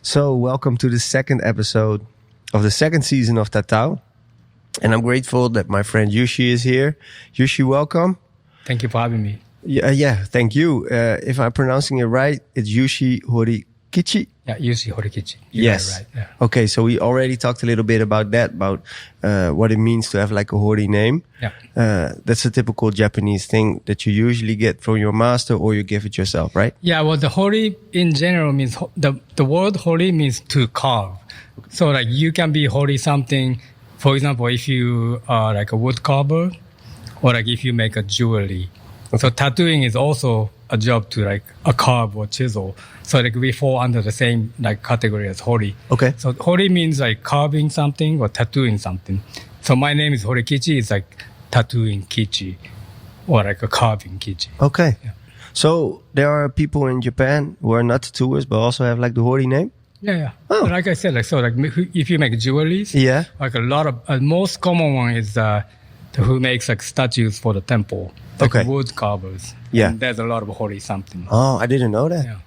So, welcome to the second episode of the second season of Tatau. And I'm grateful that my friend Yushi is here. Yushi, welcome. Thank you for having me. Yeah, thank you. If I'm pronouncing it right, it's Yushi Horikichi. Yeah, Yushi Horikichi. Yes. Right. Yeah. Okay, so we already talked a little bit about that, about what it means to have like a Hori name. Yeah. That's a typical Japanese thing that you usually get from your master or you give it yourself, right? Yeah, well, the Hori in general means, the word Hori means to carve. So like you can be Hori something, for example, if you are like a wood carver or like if you make a jewelry. Okay. So tattooing is also a job to like a carve or chisel. So like we fall under the same like category as Hori. Okay. So Hori means like carving something or tattooing something. So my name is Horikichi. It's like tattooing kichi or like a carving kichi. Okay. Yeah. So there are people in Japan who are not tattooers but also have like the Hori name? Yeah. Oh. Like I said, like so, like if you make jewelries, yeah, like a lot of most common one is who makes like statues for the temple, like wood carvers. Yeah, and there's a lot of Hori something. Oh, I didn't know that. Yeah.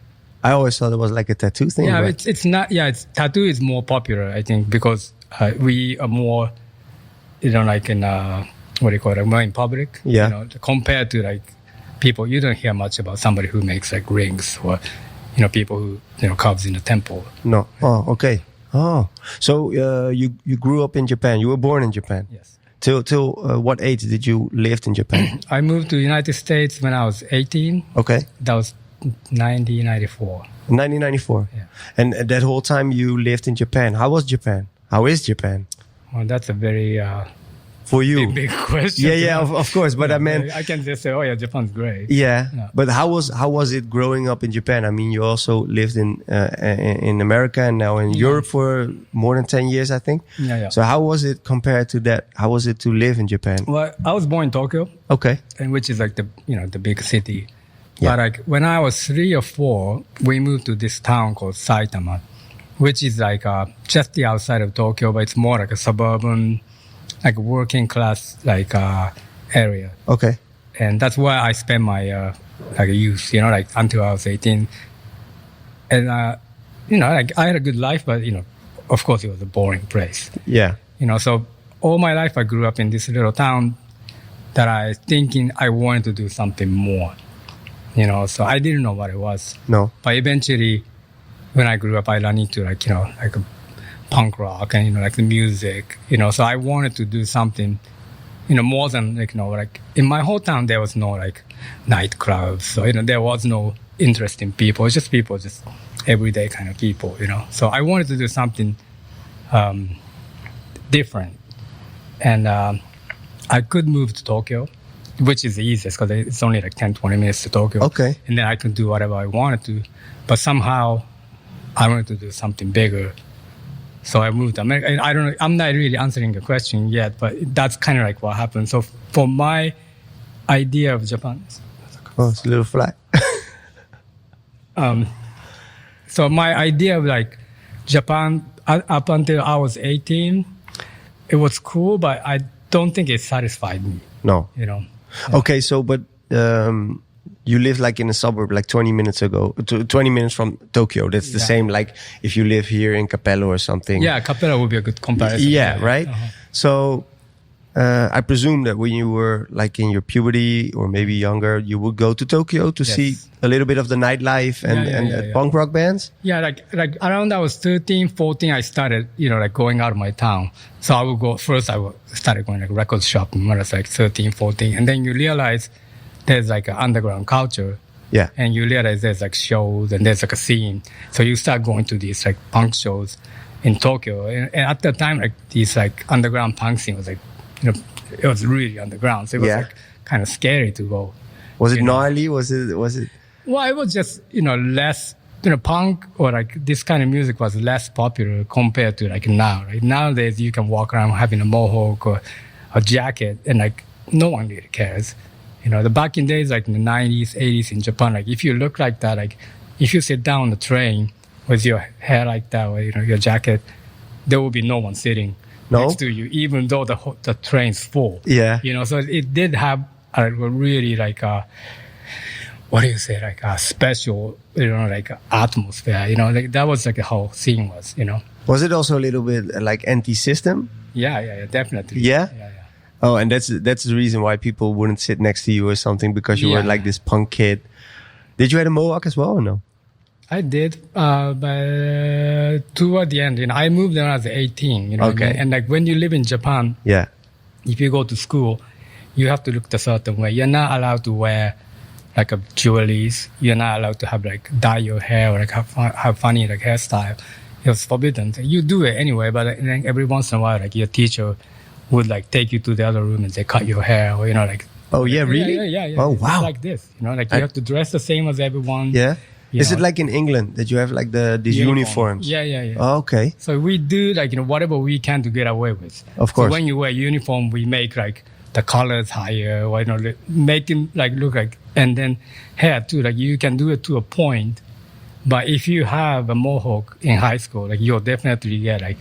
I always thought it was like a tattoo thing. Yeah, it's not. Yeah, tattoo is more popular, I think, because we are more, like in what do you call it, more in public. Yeah. Compared to like people, you don't hear much about somebody who makes like rings or. People who, carves in the temple. No. Oh, okay. Oh, so you grew up in Japan. You were born in Japan. Yes. Till what age did you live in Japan? I moved to the United States when I was 18. Okay. That was 1994. 1994. Yeah. And that whole time you lived in Japan. How was Japan? How is Japan? Well, that's a very... for you, big question. Yeah, of course. But I mean, I can just say, oh yeah, Japan's great. Yeah, no. But how was it growing up in Japan? I mean, you also lived in America and now in Europe for more than 10 years, I think. Yeah. So how was it compared to that? How was it to live in Japan? Well, I was born in Tokyo. Okay, and which is like the big city. Yeah. But like when I was 3 or 4, we moved to this town called Saitama, which is like just the outside of Tokyo, but it's more like a suburban. Like working class, like area. Okay. And that's where I spent my like youth, like until I was 18. And like I had a good life, but of course it was a boring place. Yeah. So all my life I grew up in this little town that I thinking I wanted to do something more. So I didn't know what it was. No. But eventually, when I grew up, I ran into like like a punk rock and like the music, so I wanted to do something, more than like in my whole town there was no like nightclubs, so there was no interesting people. It's just people, just everyday kind of people, So I wanted to do something different, and I could move to Tokyo, which is the easiest because it's only like 10-20 minutes to Tokyo. Okay, and then I could do whatever I wanted to, but somehow I wanted to do something bigger. So I moved to America. I don't know. I'm not really answering the question yet, but that's kind of like what happened. So for my idea of Japan, it's a little flat. So my idea of like Japan up until I was 18, it was cool, but I don't think it satisfied me. No. Yeah. Okay. So, but you live like in a suburb, like 20 minutes from Tokyo. That's the same, like if you live here in Capello or something. Yeah, Capello would be a good comparison. Yeah, right? Uh-huh. So I presume that when you were like in your puberty or maybe younger, you would go to Tokyo to see a little bit of the nightlife and punk rock bands? Yeah, like around I was 13, 14, I started, like going out of my town. So I would go, first I started going like record shop when I was like 13, 14. And then you realize there's like an underground culture. Yeah. And you realize there's like shows and there's like a scene. So you start going to these like punk shows in Tokyo. And at the time, like these like underground punk scene was like, it was really underground. So it was like kind of scary to go. Was it gnarly? Was it? Well, it was just, less, punk or like this kind of music was less popular compared to like now, right? Nowadays you can walk around having a mohawk or a jacket and like no one really cares. The back in days, like in the 90s, 80s in Japan, like if you look like that, like if you sit down on the train with your hair like that or, your jacket, there will be no one sitting next to you, even though the train's full. Yeah. So it did have a really like, what do you say, like a special, like atmosphere, like that was like the whole scene was, Was it also a little bit like anti-system? Yeah, definitely. Yeah? Yeah. Oh, and that's the reason why people wouldn't sit next to you or something, because you were like this punk kid. Did you have a mohawk as well or no? I did, but toward the end, I moved when I was 18, Okay. what I mean? And like when you live in Japan, Yeah. if you go to school, you have to look a certain way. You're not allowed to wear like a jewelries. You're not allowed to have like dye your hair or like have funny like hairstyle. It was forbidden. You do it anyway, but then every once in a while, like your teacher would like take you to the other room and say, cut your hair, or like. Oh yeah, really? Yeah. Oh wow. It's like this, like you have to dress the same as everyone. Yeah. Is it like in England that you have like these uniforms? Yeah. Oh, okay. So we do like whatever we can to get away with. Of course. So when you wear uniform, we make like the colors higher, or make it like look like, and then hair too. Like you can do it to a point, but if you have a mohawk in high school, like you'll definitely get like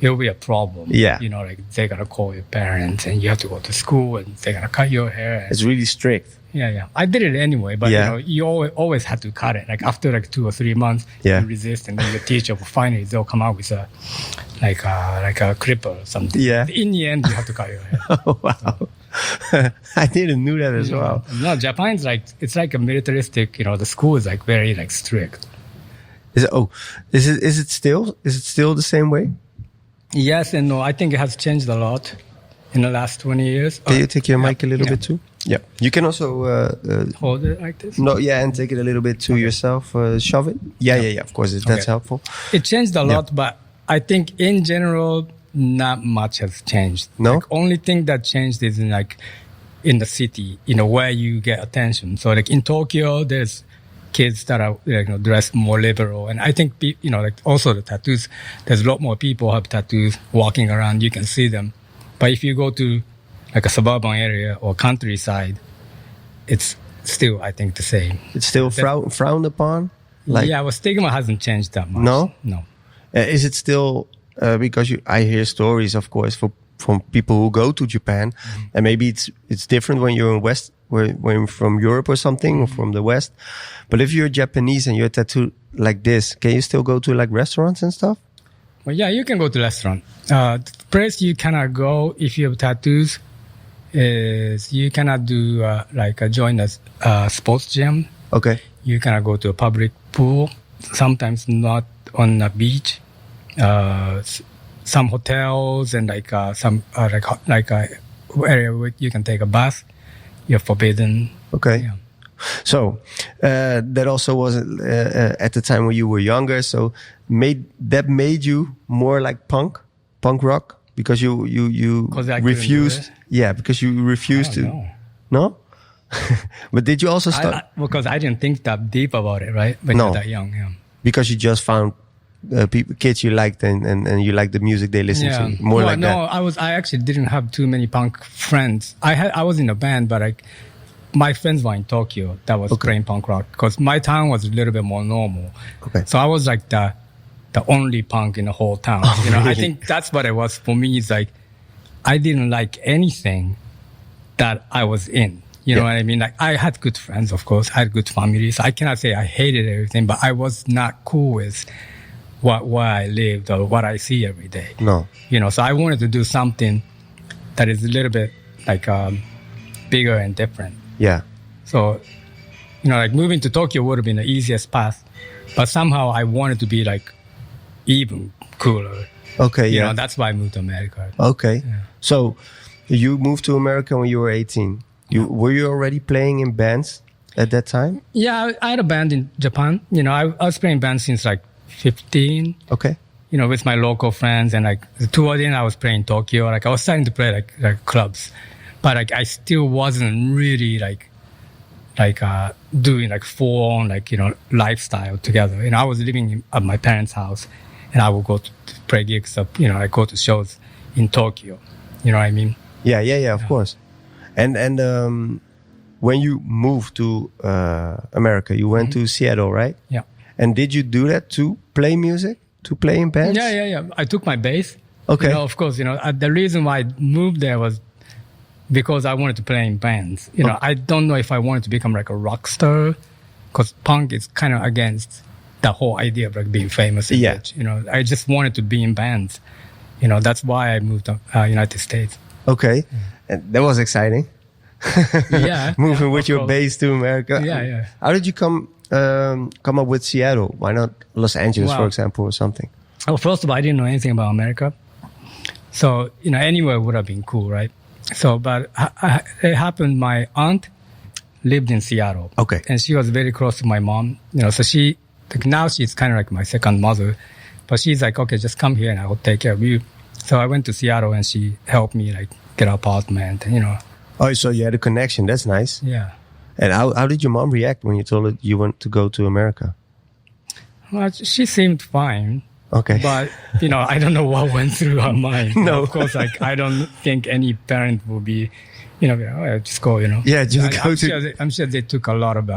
it'll be a problem. Yeah. Like they're gonna call your parents, and you have to go to school, and they're gonna cut your hair. It's really strict. Yeah. I did it anyway, but you always had to cut it. Like after like 2 or 3 months, you resist, and then the teacher will finally they'll come out with a clipper or something. Yeah. In the end, you have to cut your hair. Oh wow. I didn't know that as well. No, Japan's like it's like a militaristic. The school is like very like strict. Is it still the same way? Yes and no. I think it has changed a lot in the last 20 years. Can you take your mic a little bit too? Yeah. You can also hold it like this. No, yeah, and take it a little bit to yourself. Shove it. Yeah. Of course, that's helpful. It changed a lot, but I think in general, not much has changed. No. Like, only thing that changed is in the city, where you get attention. So like in Tokyo, there's kids that are dressed more liberal, and I think like also the tattoos. There's a lot more people who have tattoos walking around. You can see them, but if you go to like a suburban area or countryside, it's still, I think, the same. It's still frowned upon? Well, stigma hasn't changed that much. No? Is it still, because I hear stories, of course, from people who go to Japan, and maybe it's different when you're in West, when you're from Europe or something, or from the West. But if you're Japanese and you're tattooed like this, can you still go to like restaurants and stuff? Well, yeah, you can go to restaurant. The place you cannot go if you have tattoos is you cannot do join a sports gym. Okay. You cannot go to a public pool. Sometimes not on a beach. Some hotels and some area where you can take a bath. You're forbidden. Okay. Yeah. So that also was at the time when you were younger. So made you more like punk rock, because you refused. Yeah, because you refused to. Know. No. But did you also start? Because I didn't think that deep about it, right? When you're that young, yeah. Because you just found kids you liked and you liked the music they listened to. More like that. I actually didn't have too many punk friends. I was in a band, but my friends were in Tokyo that was playing punk rock, because my town was a little bit more normal. Okay. So I was like the only punk in the whole town. Really? I think that's what it was for me. It's like I didn't like anything that I was in. You know what I mean? Like I had good friends, of course. I had good families. I cannot say I hated everything, but I was not cool with where I lived or what I see every day. No. So I wanted to do something that is a little bit like bigger and different. Yeah. So, like moving to Tokyo would have been the easiest path, but somehow I wanted to be like even cooler. Okay. Yeah. That's why I moved to America. Okay. Yeah. So you moved to America when you were 18. Were you already playing in bands at that time? Yeah, I had a band in Japan. I was playing bands since like 15. Okay. With my local friends, and like toward the end I was playing in Tokyo. Like I was starting to play like clubs, but like I still wasn't really doing like full on lifestyle together. I was living at my parents' house, and I would go to play gigs up. I go to shows in Tokyo. You know what I mean? Yeah. Of course. And when you moved to America, you went to Seattle, right? Yeah. And did you do that to play music, to play in bands? Yeah. I took my bass. Okay. Of course, the reason why I moved there was because I wanted to play in bands. You know, I don't know if I wanted to become like a rock star, because punk is kind of against the whole idea of like being famous. And rich. You know, I just wanted to be in bands. You know, that's why I moved to United States. Okay, and that was exciting. Yeah, moving with your bass to America. Yeah. How did you come up with Seattle? Why not Los Angeles, for example, or something? Well, first of all, I didn't know anything about America. So, you know, anywhere would have been cool, right? So, but it happened, my aunt lived in Seattle. Okay. And she was very close to my mom. You know, so she, like, now she's kind of like my second mother. But she's like, okay, just come here and I will take care of you. So I went to Seattle and she helped me, like, get an apartment, and, you know. Oh, so you had a connection. That's nice. Yeah. And how did your mom react when you told her you want to go to America? Well, she seemed fine. Okay. But, you know, I don't know what went through her mind. No. Of course, like, I don't think any parent would be, you know, oh, just go, you know. Yeah, just go to... I'm sure they took a lot of,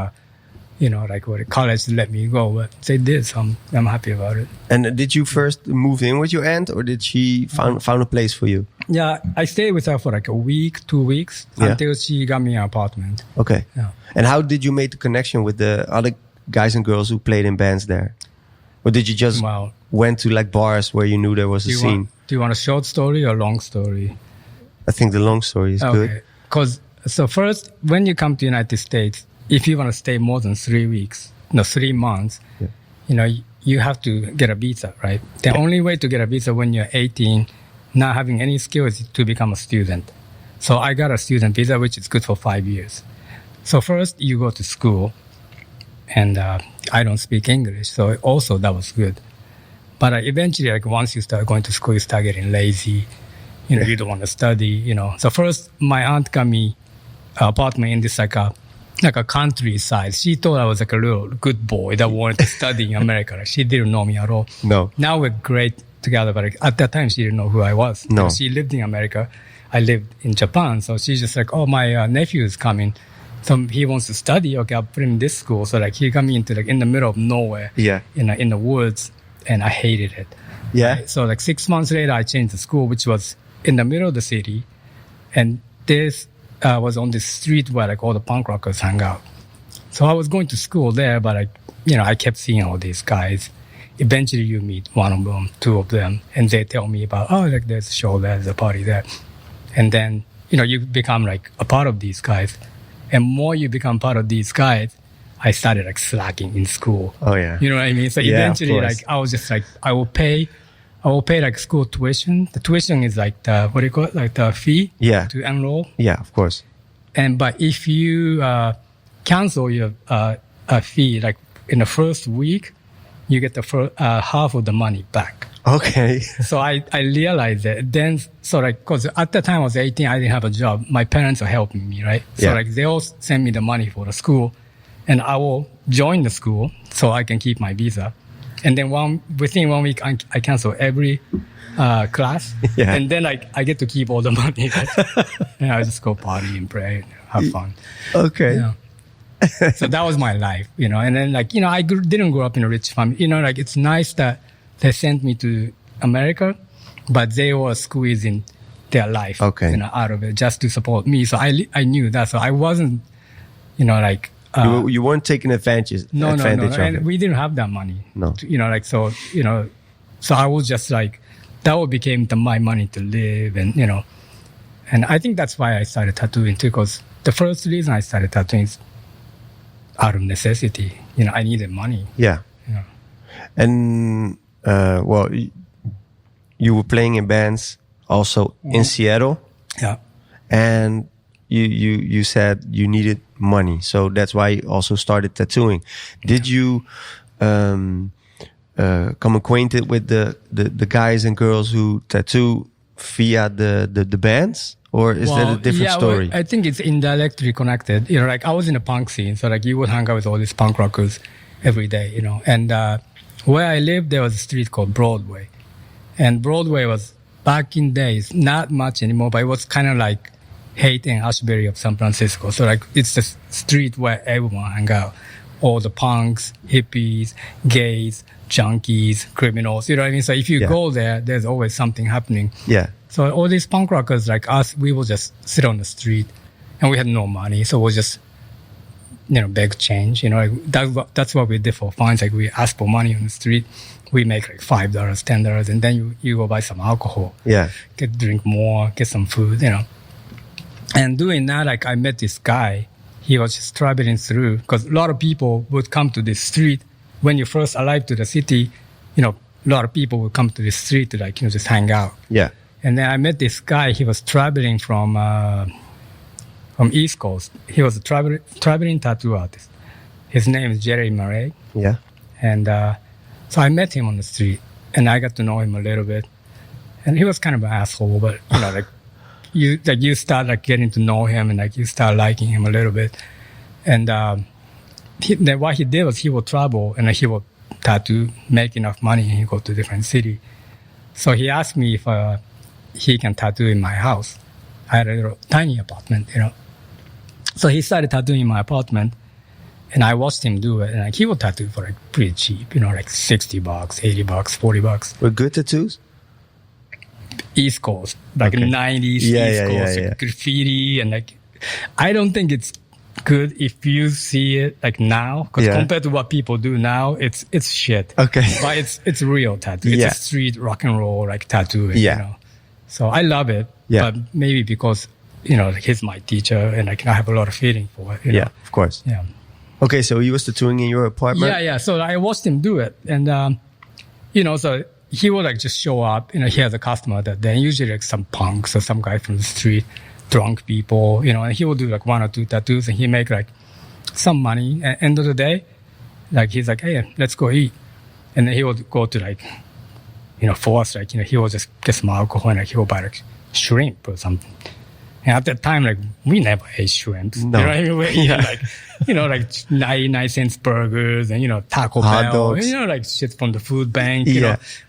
you know, like what college to let me go, but they did, so I'm happy about it. And did you first move in with your aunt, or did she found a place for you? Yeah, I stayed with her for like a week, 2 weeks, until she got me an apartment. Okay. Yeah. And how did you make the connection with the other guys and girls who played in bands there? Or did you just went to like bars where you knew there was a scene? Do you want a short story or a long story? I think the long story is good. Because, so first, when you come to the United States, if you want to stay more than 3 weeks, no, 3 months, you know, you have to get a visa, right? The only way to get a visa when you're 18, not having any skills, is to become a student. So I got a student visa, which is good for 5 years. So first, you go to school, and I don't speak English, so also that was good. But eventually, like once you start going to school, you start getting lazy. You know, you don't want to study, you know. So first, my aunt got me an apartment in this like a countryside. She thought I was like a little good boy that wanted to study in America. Like, she didn't know me at all. No. Now we're great together, but like, at that time, she didn't know who I was. No. She lived in America. I lived in Japan. So she's just like, oh, my nephew is coming. So he wants to study. Okay, I'll put him in this school. So like he got me into like in the middle of nowhere. Yeah. In the woods, and I hated it. Yeah. Right? So like 6 months later, I changed the school, which was in the middle of the city, and this was on the street where like all the punk rockers hang out. So I was going to school there, but like, you know, I kept seeing all these guys. Eventually, you meet one of them, two of them, and they tell me about, oh, like there's a show there, there's a party there, and then you know you become like a part of these guys. And more you become part of these guys, I started like slacking in school. Oh yeah. You know what I mean? So eventually, like I was just like, I will pay like school tuition. The tuition is like the, what do you call it? Like the fee to enroll. Yeah, of course. But if you cancel your fee, like in the first week, you get the first, half of the money back. Okay. So I realized that then, so like, cause at the time I was 18, I didn't have a job. My parents are helping me, right? So like they all send me the money for the school, and I will join the school so I can keep my visa. And then within 1 week, I cancel every class. Yeah. And then I get to keep all the money. And I just go party and pray and have fun. Okay. You know? So that was my life, you know. And then like, you know, I didn't grow up in a rich family. You know, like it's nice that they sent me to America, but they were squeezing their life, you know, out of it just to support me. So I knew that. So I wasn't, you know, like you weren't taking advantage. No. Of And it. we didn't have that money. No. You know, like so, you know, so I was just like that became my money to live, and you know, and I think that's why I started tattooing too. Because the first reason I started tattooing is out of necessity. You know, I needed money. Yeah. Yeah. And well, you were playing in bands also in Seattle. Yeah. And you said you needed money, so that's why you also started tattooing. Did you come acquainted with the guys and girls who tattoo via the bands? Or is that a different story? Well, I think it's indirectly connected. You know, like I was in a punk scene, so like you would hang out with all these punk rockers every day, you know. And where I lived, there was a street called Broadway. And Broadway was, back in days, not much anymore, but it was kind of like Haight and Ashbury of San Francisco. So like it's the street where everyone hang out. all the punks, hippies, gays, junkies, criminals. You know what I mean? So if you go there, there's always something happening. Yeah. So all these punk rockers like us, we will just sit on the street, and we had no money, so we'll just, beg change. That's what we did for fun. Like we ask for money on the street, we make like $5, $10, and then you go buy some alcohol. Yeah. Drink more, get some food. And doing that, like I met this guy. He was just traveling through, because a lot of people would come to this street when you first arrived to the city. A lot of people would come to the street to just hang out. Yeah. And then I met this guy. He was traveling from East Coast. He was a traveling tattoo artist. His name is Jerry Murray. Yeah. And so I met him on the street, and I got to know him a little bit. And he was kind of an asshole, but you start getting to know him, and you start liking him a little bit. And then what he did was he would travel, and he would tattoo, make enough money, and he go to different city. So he asked me if he can tattoo in my house. I had a little tiny apartment, So he started tattooing in my apartment, and I watched him do it. And he would tattoo for pretty cheap, like $60, $80, $40. Were good tattoos? East Coast, 90s East Coast, graffiti, and I don't think it's good if you see it now, because compared to what people do now, it's shit. Okay. But it's real tattoo. It's a street rock and roll tattooing. Yeah. So I love it. Yeah. But maybe because he's my teacher, and I have a lot of feeling for it. Yeah, of course. Yeah. Okay, so he was tattooing in your apartment? Yeah. So I watched him do it, and so he would just show up. He has a customer that day, usually some punks or some guy from the street, drunk people. And he would do 1 or 2 tattoos, and he make some money. At the end of the day, he's like, hey, let's go eat, and then he would go to for us, he would just get some alcohol, and he would buy shrimp or something. And at that time, we never ate shrimps. No. We're eating 99-cent burgers and, Taco Hot Bell. dogs. Shit from the food bank.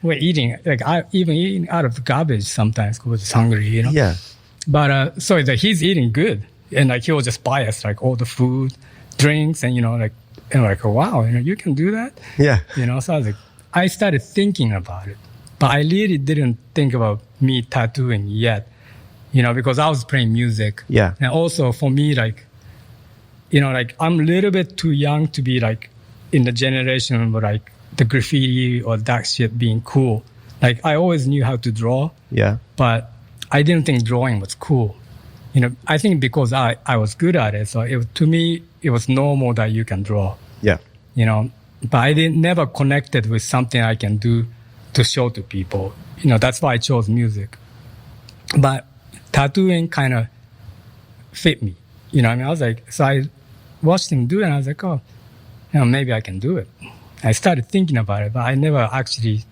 We're eating, I even eating out of the garbage sometimes because we're just hungry, Yeah. But, so he's eating good. And he will just buy us all the food, drinks, and, and wow, you can do that? Yeah. So I was I started thinking about it. But I really didn't think about me tattooing yet, because I was playing music. Yeah. And also for me, I'm a little bit too young to be in the generation where the graffiti or that shit being cool. I always knew how to draw. Yeah. But I didn't think drawing was cool. I think because I was good at it. So to me, it was normal that you can draw. Yeah. But I never connected with something I can do to show to people. That's why I chose music. But tattooing kind of fit me. I was so I watched him do it, and I was oh, maybe I can do it. I started thinking about it, but I never actually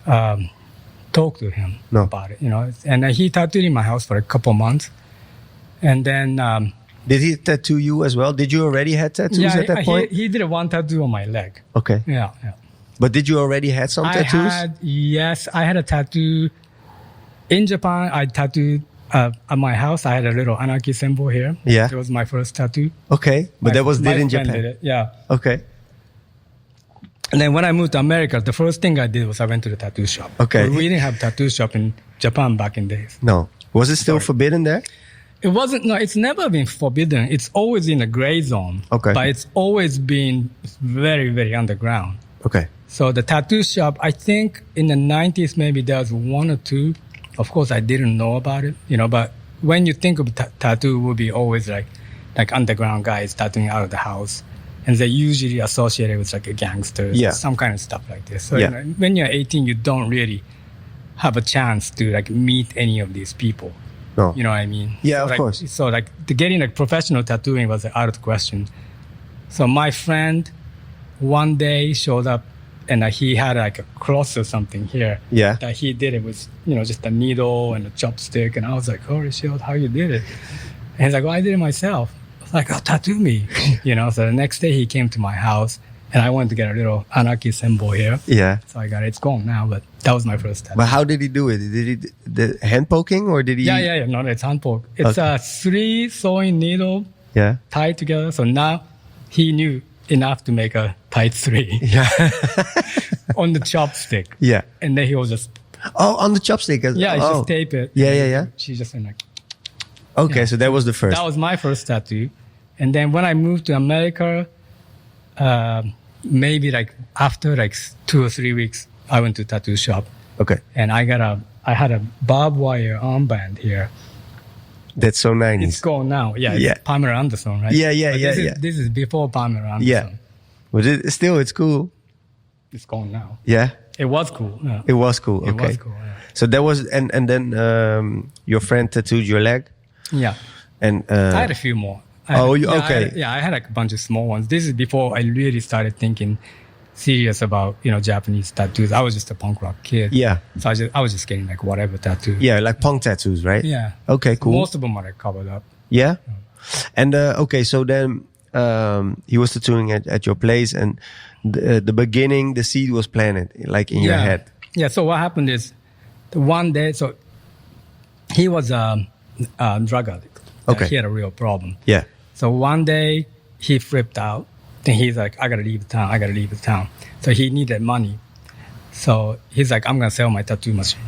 talked to him about it, And he tattooed in my house for a couple months. And then... did he tattoo you as well? Did you already have tattoos at that point? He did one tattoo on my leg. Okay. Yeah. But did you already have some tattoos? Yes, I had a tattoo. In Japan, I tattooed at my house. I had a little anarchy symbol here. Yeah. It was my first tattoo. Okay. But that was did in Japan? Did it. Yeah. Okay. And then when I moved to America, the first thing I did was I went to the tattoo shop. Okay. We didn't have tattoo shop in Japan back in days. No. Was it still forbidden there? It wasn't. No, it's never been forbidden. It's always in a gray zone. Okay. But it's always been very, very underground. Okay. So the tattoo shop, I think in the 90s, maybe there was 1 or 2. Of course, I didn't know about it, but when you think of tattoo, it would be always like underground guys tattooing out of the house. And they're usually associated with a gangster, some kind of stuff like this. So when you're 18, you don't really have a chance to meet any of these people. No. You know what I mean? Yeah, so, of course. So getting professional tattooing was out of the question. So my friend one day showed up, and he had a cross or something here. Yeah. That he did it with, just a needle and a chopstick. And I was holy shit, how you did it? And he's I did it myself. I was tattoo me. So the next day he came to my house, and I wanted to get a little anarchy symbol here. Yeah. So I got it. It's gone now, but that was my first tattoo. But how did he do it? Did he the hand poking, or did he? Yeah. No, it's hand poke. It's 3 sewing needle tied together. So now he knew enough to make a tight 3 Yeah. on the chopstick. Yeah. And then he was just, On the chopstick. yeah, he just tape it. Yeah. She just went like, Okay, so that was the first. that was my first tattoo. And then when I moved to America, maybe like after like 2 or 3 weeks, I went to tattoo shop Okay. and I had a barbed wire armband here. That's so 90s. It's gone now. Yeah. It's Yeah. Pamela Anderson, right? Yeah, But this is before Pamela Anderson. Yeah. But it's cool. It's gone now. Yeah. It was cool. Yeah. It was cool. It Okay. was cool. Yeah. So that was, and then your friend tattooed your leg? Yeah. And I had a few more. okay. I had like a bunch of small ones. This is before I really started thinking serious about, Japanese tattoos. I was just a punk rock kid. Yeah. So I was just getting like whatever tattoo. Yeah, like punk tattoos, right? Yeah. Okay, cool. Most of them are like covered up. Yeah. And okay, so then he was tattooing at your place, and the beginning, the seed was planted, like in your head. Yeah. So what happened is, one day, so he was a drug addict. Okay. He had a real problem. Yeah. So one day he flipped out. Then he's like, I gotta leave the town. So he needed money. So he's like, I'm gonna sell my tattoo machine,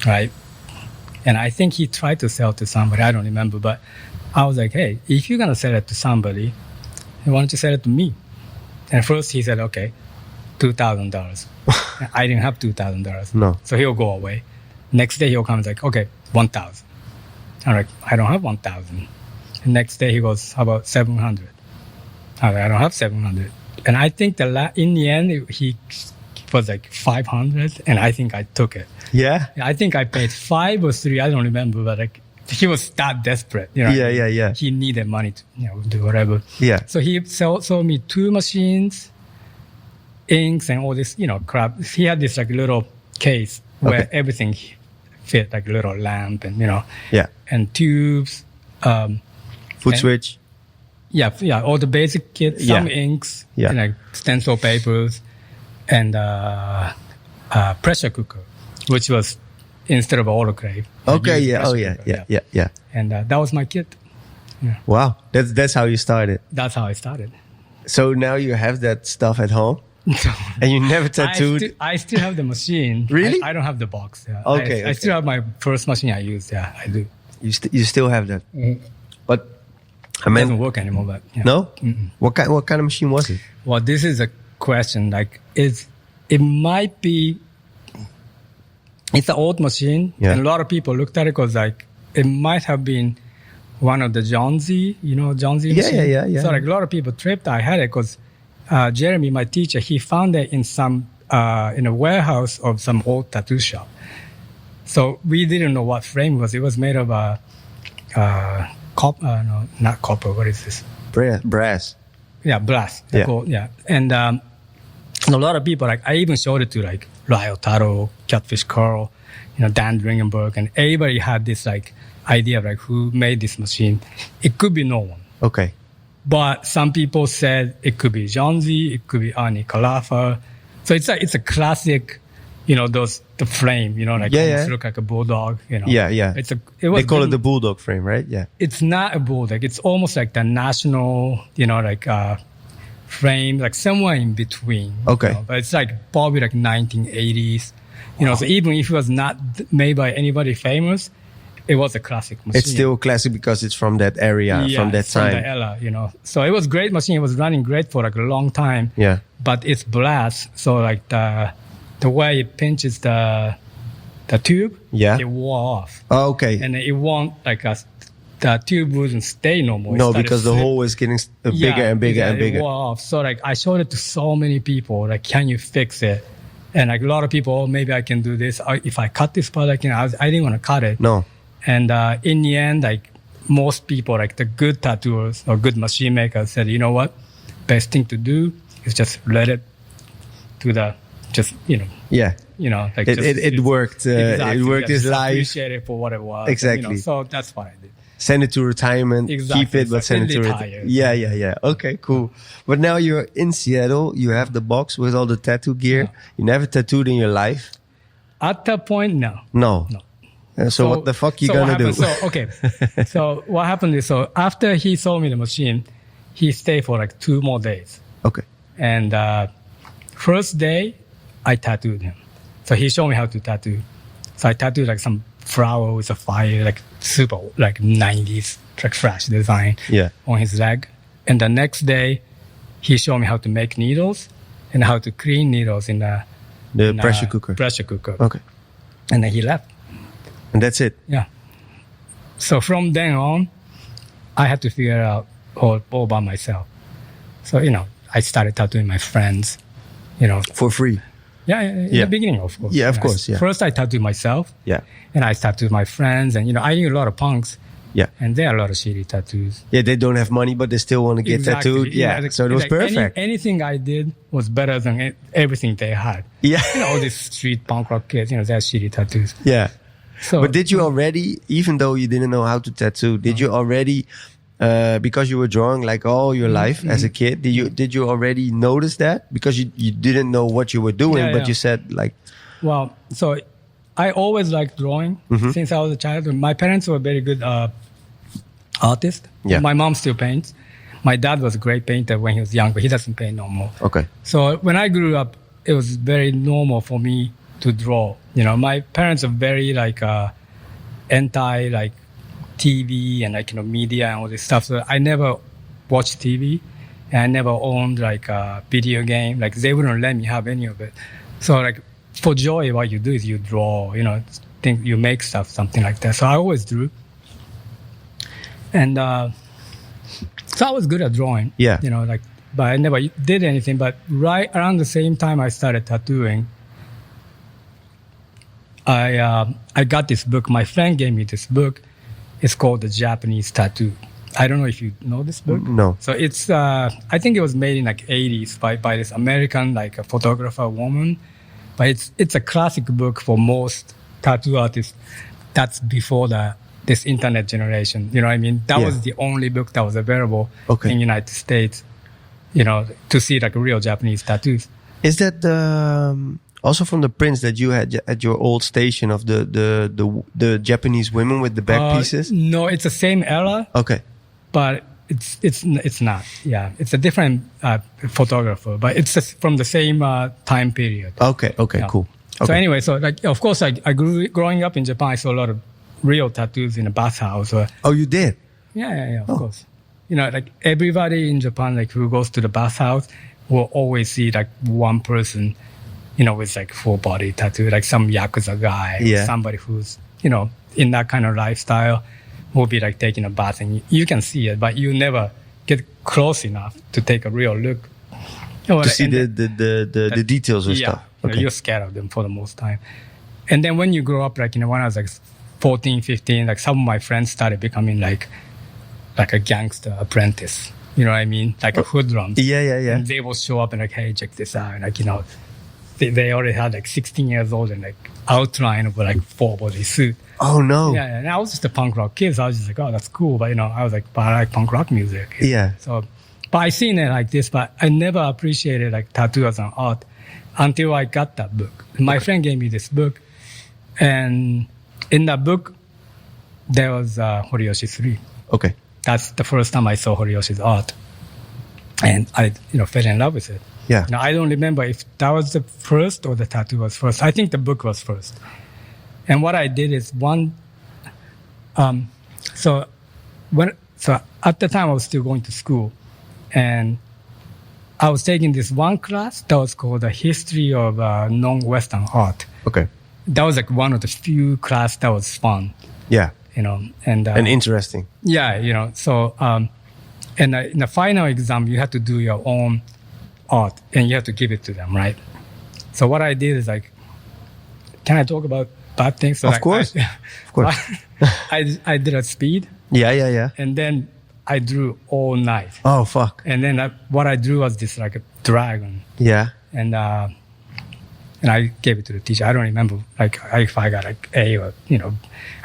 right? And I think he tried to sell to somebody. I don't remember, but I was like, hey, if you're gonna sell it to somebody, why don't you sell it to me? And first he said, okay, $2,000. I didn't have $2,000. No. So he'll go away. Next day he'll come and like, okay, 1,000. I'm like, I don't have 1,000. And next day he goes, how about 700? I'm like, I don't have 700. And I think in the end he was like 500, and I think I took it. Yeah. I think I paid 5 or 3. I don't remember, but like he was that desperate. Yeah. He needed money to do whatever. Yeah. So he sold me 2 machines, inks, and all this crap. He had this like little case where everything fit, like a little lamp and Yeah. and tubes. Foot switch. Yeah, all the basic kit, some inks, and like stencil papers, and pressure cooker, which was instead of autoclave. Okay, yeah. And that was my kit. Yeah. Wow, that's how you started. That's how I started. So now you have that stuff at home, and you never tattooed. I still have the machine. Really? I don't have the box. Yeah. Okay, I still have my first machine I used. Yeah, I do. You still have that, but It doesn't work anymore. But yeah. No. Mm-mm. What kind of machine was it? Well, this is a question. Like, it might be. It's an old machine, and a lot of people looked at it because like it might have been one of the Johnzy, Johnzy machine. Yeah. So like a lot of people tripped. I had it because Jeremy, my teacher, he found it in in a warehouse of some old tattoo shop. So we didn't know what frame it was. It was made of copper. No, not copper. What is this? Brass. Yeah, brass. Yeah. And a lot of people, like, I even showed it to like Ryo Taro, Catfish Carl, Dan Dringenberg, and everybody had this like idea of like who made this machine. It could be no one. Okay. But some people said it could be Johnzy, it could be Ani Kalafa. So it's a classic, the frame, almost look like a bulldog, Yeah. They call it the bulldog frame, right? Yeah. It's not a bulldog. It's almost like the national, frame, like somewhere in between. Okay. But it's like probably like 1980s, so even if it was not made by anybody famous, it was a classic machine. It's still classic because it's from that area, from that time. From the era, So it was a great machine. It was running great for like a long time. Yeah. But it's brass, so like the way it pinches the tube, it wore off. Oh, okay. And it won't the tube wouldn't stay no more. No, because the hole is getting bigger and bigger and bigger. It wore off. So like I showed it to so many people. Like, can you fix it? And like a lot of people, maybe I can do this. If I cut this part, I didn't want to cut it. No. And in the end, like most people, like the good tattooers or good machine makers said, you know what? Best thing to do is just let it to the, Yeah. Like it worked. Exactly, it worked his life. Appreciate it for what it was. Exactly. So that's what I did. Send it to retirement. Exactly. Keep it, but send it to retirement. Yeah. Okay, cool. But now you're in Seattle. You have the box with all the tattoo gear. Yeah. You never tattooed in your life. At that point, no. No. So what the fuck you gonna do? So what happened is, after he sold me the machine, he stayed for like 2 more days. Okay. And first day, I tattooed him. So he showed me how to tattoo. So I tattooed like some flower with a fire, like super, like 90s, like fresh design on his leg. And the next day, he showed me how to make needles and how to clean needles in the pressure cooker. Pressure cooker. Okay. And then he left. And that's it? Yeah. So from then on, I had to figure out all by myself. So, I started tattooing my friends, For free? Yeah, in the beginning, of course. Yeah, of course, yeah. First, I tattooed myself. Yeah. And I tattooed my friends. And, I knew a lot of punks. Yeah. And there are a lot of shitty tattoos. Yeah, they don't have money, but they still want to get tattooed. Yeah, so it was perfect. Anything I did was better than everything they had. Yeah. All these street punk rock kids, they have shitty tattoos. Yeah. So, but did you already, even though you didn't know how to tattoo, did you already, because you were drawing like all your life as a kid, did you already notice that? Because you didn't know what you were doing, but you said like... Well, so I always liked drawing since I was a child. My parents were very good artists. Yeah. My mom still paints. My dad was a great painter when he was young, but he doesn't paint no more. Okay. So when I grew up, it was very normal for me to draw. My parents are very anti TV and media and all this stuff. So I never watched TV, and I never owned a video game. They wouldn't let me have any of it. So for joy, what you do is you draw. Think you make stuff, something like that. So I always drew, and so I was good at drawing. Yeah. But I never did anything. But right around the same time I started tattooing, I got this book. My friend gave me this book. It's called The Japanese Tattoo. I don't know if you know this book. No. So it's, I think it was made in 80s by this American, a photographer woman. But it's a classic book for most tattoo artists. That's before this internet generation. You know what I mean? That was the only book that was available in the United States, to see real Japanese tattoos. Is that also from the prints that you had at your old station of the Japanese women with the back pieces? No, it's the same era. Okay. But it's not. Yeah, it's a different photographer, but it's just from the same time period. Okay, yeah. Cool. Okay. So anyway, of course I growing up in Japan, I saw a lot of real tattoos in a bathhouse. Oh, you did? Yeah, of course. Everybody in Japan, who goes to the bathhouse will always see one person, with full body tattoo, some Yakuza guy, or somebody who's, in that kind of lifestyle will be taking a bath, and you can see it, but you never get close enough to take a real look. To see the details or stuff. Okay. You're scared of them for the most time. And then when you grow up, when I was 14, 15, some of my friends started becoming a gangster apprentice. You know what I mean? A hoodlums. Yeah. And they will show up and hey, check this out. And they already had 16 years old and outline of full body suit. Oh no. Yeah. And I was just a punk rock kid. So I was just oh, that's cool. But I was but I like punk rock music. Yeah. So, but I seen it like this, but I never appreciated tattoo as an art until I got that book. My friend gave me this book, and in that book, there was Horikichi 3. Okay. That's the first time I saw Horikoshi's art. And I, fell in love with it. Yeah. Now, I don't remember if that was the first or the tattoo was first. I think the book was first. And what I did is so at the time I was still going to school, and I was taking this one class that was called the History of Non-Western Art. Okay. That was one of the few class that was fun. Yeah. And interesting. Yeah, so and in the final exam, you have to do your own art and you have to give it to them, right? So what I did is can I talk about bad things? So of course. Of course. I did a speed. Yeah. And then I drew all night. Oh, fuck. And then what I drew was this a dragon. Yeah. And I gave it to the teacher. I don't remember if I got A or,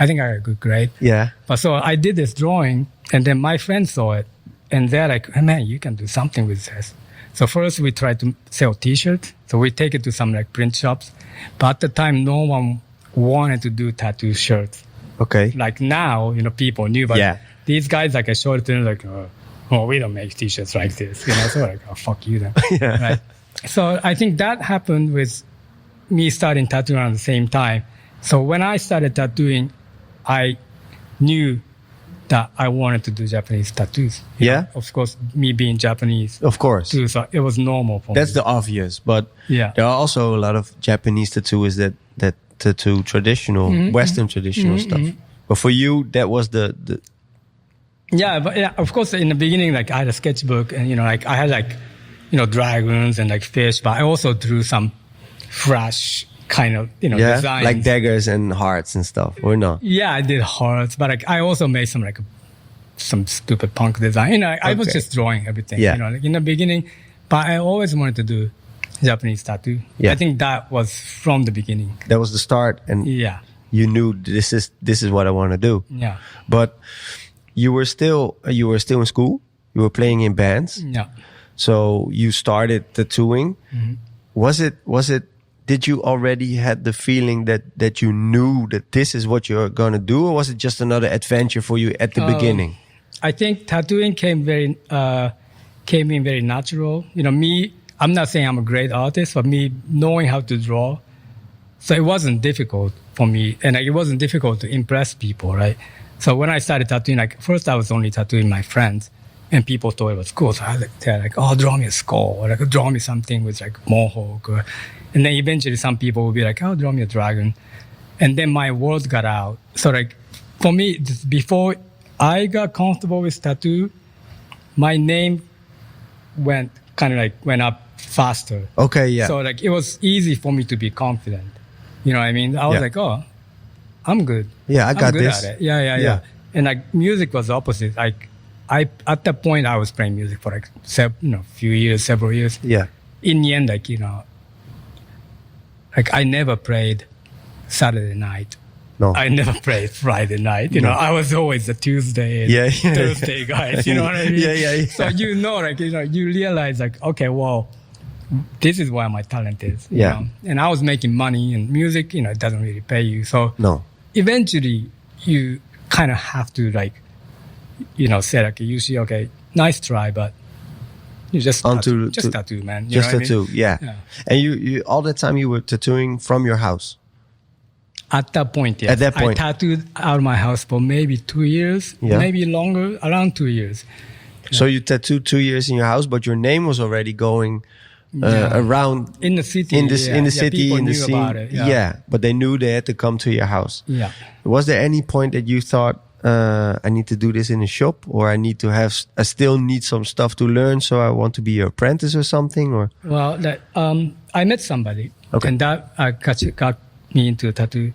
I think I got a good grade. Yeah. But so I did this drawing, and then my friends saw it, and they're like, hey, man, you can do something with this. So first we tried to sell T-shirts. So we take it to some print shops. But at the time, no one wanted to do tattoo shirts. Okay. Now, people knew, but these guys, I showed it to them, well, we don't make t-shirts like this, so like, oh, fuck you then. Yeah. Right. So I think that happened with me starting tattooing around the same time. So when I started tattooing, I knew that I wanted to do Japanese tattoos. You know? Of course, me being Japanese. Of course. Too, so it was normal for me. That's the obvious. But there are also a lot of Japanese tattooers that tattoo traditional, Western traditional stuff. But for you, that was the... Yeah, but of course, in the beginning, like I had a sketchbook and, like I had like, dragons and like fish, but I also drew some fresh kind of, designs. Like daggers and hearts and stuff, or not? Yeah, I did hearts, but like I also made some stupid punk design. I was just drawing everything, like in the beginning, but I always wanted to do Japanese tattoo. Yeah. I think that was from the beginning. That was the start, and you knew this is what I want to do. Yeah. But you were still in school. You were playing in bands. Yeah. So you started tattooing. Was it? Did you already had the feeling that you knew that this is what you're gonna do, or was it just another adventure for you at the beginning? I think tattooing came in very natural. Me. I'm not saying I'm a great artist, but me knowing how to draw, so it wasn't difficult for me, and it wasn't difficult to impress people, right? So when I started tattooing, first I was only tattooing my friends, and people thought it was cool. So they're like, "Oh, draw me a skull," or like, "Draw me something with like mohawk," and then eventually some people will be like, "Oh, draw me a dragon," and then my words got out. So like for me, before I got comfortable with tattoo, my name went up faster. Okay, yeah. So like it was easy for me to be confident. You know what I mean? I was like, "Oh, I'm good. Yeah, I got this." At it. Yeah. And like music was the opposite. Like at that point I was playing music for like several years. Yeah. In the end, like I never played Saturday night. No. I never played Friday night. I was always the Tuesday and Thursday guys. You know what I mean? Yeah. So you realize like, okay, well, this is where my talent is. You know? And I was making money, and music, it doesn't really pay you. So eventually you kind of have to say like, Yushi, okay, nice try, but you just tattoo, man. Just tattoo, yeah. And you all that time you were tattooing from your house? At that point, yes. At that point. I tattooed out of my house for maybe 2 years, maybe longer, around 2 years. So you tattooed 2 years in your house, but your name was already going around in the city, in the city, in the scene. About it, but they knew they had to come to your house. Yeah. Was there any point that you thought, I need to do this in a shop, or I still need some stuff to learn, so I want to be your apprentice or something? Or I met somebody, and that got me into tattoo,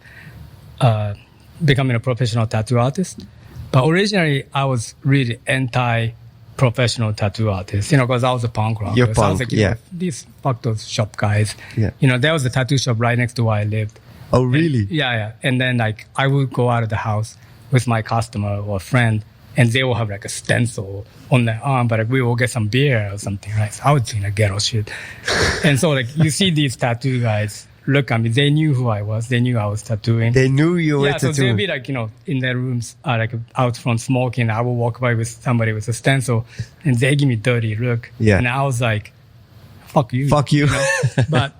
becoming a professional tattoo artist. But originally, I was really anti-professional tattoo artist, because I was a punk rocker. You're punk, I was like, these fuck those shop guys. Yeah. There was a tattoo shop right next to where I lived. Oh, really? Yeah. And then I would go out of the house with my customer or friend, and they will have like a stencil on their arm, but we will get some beer or something, right? So I was doing ghetto shit. And so you see these tattoo guys look at me. They knew who I was. They knew I was tattooing. They knew you were tattooing. So they'd be in their rooms, out front smoking. I will walk by with somebody with a stencil, and they give me dirty look. Yeah. And I was like, fuck you. Fuck you. But